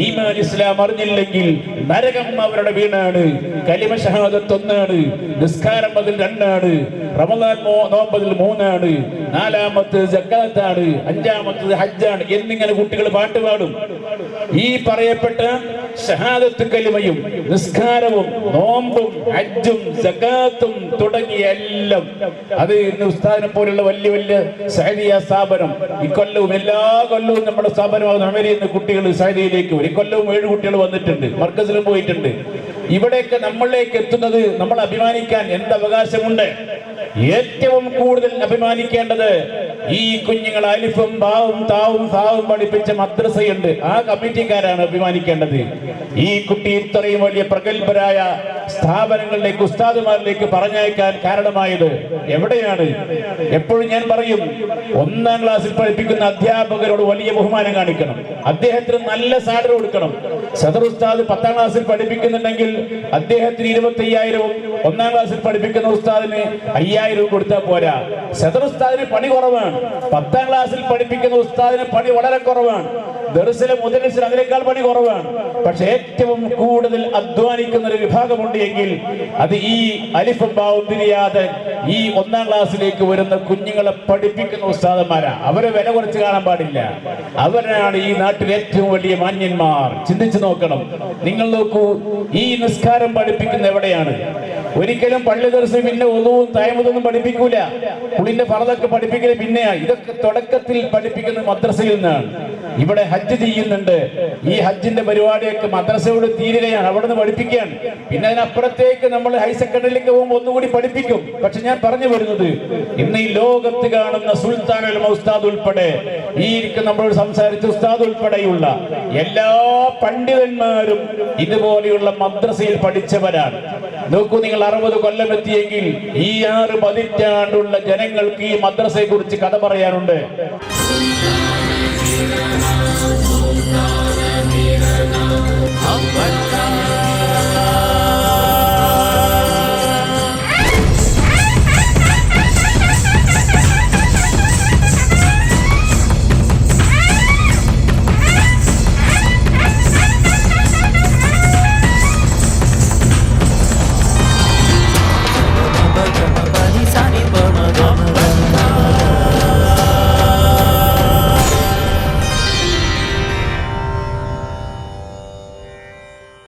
ഈമാൻ ഇസ്ലാം അറിഞ്ഞില്ലെങ്കിൽ നരകം അവരുടെ വീണാണ്. കലിമ ഷഹാദത്ത് 1ആണ്, നിസ്കാരം അതിൽ 2ആണ്, റമദാൻ നോമ്പതിൽ 3ആണ്, 4ാമത്തെ സക്കാത്താണ്, 5ാമത്തത് ഹജ്ജാണ് എന്നിങ്ങനെ കുട്ടികൾ പാട്ട് പാടും. ഈ പറയപ്പെട്ട ഷഹാദത്ത് കലിമയും നിസ്കാരവും നോമ്പും ഹജ്ജും സകാത്തും തുടങ്ങിയ എല്ലാം അത് ഇന്ന് ഉസ്താദിനെ പോലുള്ള വലിയ വലിയ സഅദിയ സ്ഥാപനം ഇക്കൊല്ലവും എല്ലാ കൊല്ലവും നമ്മുടെ സ്ഥാപനമാകുന്ന അമേരിയിൽ കുട്ടികൾ സഅദിയിലേക്ക് വരും. ഇക്കൊല്ലവും 7 കുട്ടികൾ വന്നിട്ടുണ്ട്, മർക്കസിലും പോയിട്ടുണ്ട്. ഇവിടെയൊക്കെ നമ്മളിലേക്ക് എത്തുന്നത് നമ്മൾ അഭിമാനിക്കാൻ എന്ത് അവകാശമുണ്ട്? ഏറ്റവും കൂടുതൽ അഭിമാനിക്കേണ്ടത് ഈ കുഞ്ഞുങ്ങൾ അലിഫും ബാവും താവും സാവും പഠിപ്പിച്ച മദ്രസയുണ്ട്, ആ കമ്മിറ്റിക്കാരാണ് അഭിമാനിക്കേണ്ടത്. ഈ കുട്ടി ഇത്രയും വലിയ പ്രഗത്ഭരായ സ്ഥാപനങ്ങളിലേക്ക് ഉസ്താദുമാരിലേക്ക് പറഞ്ഞയക്കാൻ കാരണമായത് എവിടെയാണ്? എപ്പോഴും ഞാൻ പറയും, 1ാം ക്ലാസ്സിൽ പഠിപ്പിക്കുന്ന അധ്യാപകരോട് വലിയ ബഹുമാനം കാണിക്കണം, അദ്ദേഹത്തിന് നല്ല സാലറി കൊടുക്കണം. സദർ ഉസ്താദ് 10ാം ക്ലാസ്സിൽ പഠിപ്പിക്കുന്നുണ്ടെങ്കിൽ അദ്ദേഹത്തിന് 25,000-ഉം 1ാം ക്ലാസ്സിൽ പഠിപ്പിക്കുന്ന ഉസ്താദിന് 5,000 കൊടുത്താൽ പോരാ. സദർ ഉസ്താദിന് പണി കുറവാണ്, 10ാം ക്ലാസ്സിൽ പഠിപ്പിക്കുന്ന ഉസ്താദിന് പണി വളരെ കുറവാണ്, ദർസിലെ മുദരിസിന് അതിനേക്കാൾ പണി കുറവാണ്. പക്ഷെ ഏറ്റവും കൂടുതൽ അധ്വാനിക്കുന്ന ഒരു വിഭാഗമുണ്ട് എങ്കിൽ അത് ഈ അലിഫും ബാവും തിരിയാതെ ഈ 1ാം ക്ലാസ്സിലേക്ക് വരുന്ന കുഞ്ഞുങ്ങളെ പഠിപ്പിക്കുന്ന ഉസ്താദന്മാരാ. അവരെ വില കുറച്ച് കാണാൻ പാടില്ല. അവരാണ് ഈ നാട്ടിൽ ഏറ്റവും വലിയ മാന്യന്മാർ. ചിന്തിച്ചു നോക്കണം. നിങ്ങൾ നോക്കൂ, ഈ നിസ്കാരം പഠിപ്പിക്കുന്ന എവിടെയാണ്? ഒരിക്കലും പള്ളി ദർസ് പിന്നെ ഒന്നും തയമുതൊന്നും പഠിപ്പിക്കൂല. പുള്ളിന്റെ ഫർദൊക്കെ പഠിപ്പിക്കൽ പിന്നെയാ. ഇതൊക്കെ തുടക്കത്തിൽ പഠിപ്പിക്കുന്ന മദ്രസയിൽ നിന്നാണ്. ഇവിടെ ഹജ്ജ് ചെയ്യുന്നുണ്ട്, ഈ ഹജ്ജിന്റെ പരിപാടിയൊക്കെ മദ്രസയോട് തീരുകയാണ്, അവിടെ നിന്ന് പഠിപ്പിക്കുകയാണ്. പിന്നെ അതിനപ്പുറത്തേക്ക് നമ്മൾ ഹയർ സെക്കൻഡറിയിലേക്ക് പോകുമ്പോൾ ഒന്നുകൂടി പഠിപ്പിക്കും. പക്ഷെ ഞാൻ പറഞ്ഞു വരുന്നത്, ഇന്ന് ഈ ലോകത്ത് കാണുന്ന സുൽത്താൻ അൽ ഉസ്താദ് ഉൾപ്പെടെ, ഈ നമ്മളോട് സംസാരിച്ച ഉസ്താദ് ഉൾപ്പെടെയുള്ള എല്ലാ പണ്ഡിതന്മാരും ഇതുപോലെയുള്ള മദ്രസയിൽ പഠിച്ചവരാണ്. നോക്കൂ, നിങ്ങൾ 60 കൊല്ലം എത്തിയെങ്കിൽ ഈ 6 പതിറ്റാണ്ടുള്ള ജനങ്ങൾക്ക് ഈ മദ്രസയെ കുറിച്ച് കഥ പറയാനുണ്ട്.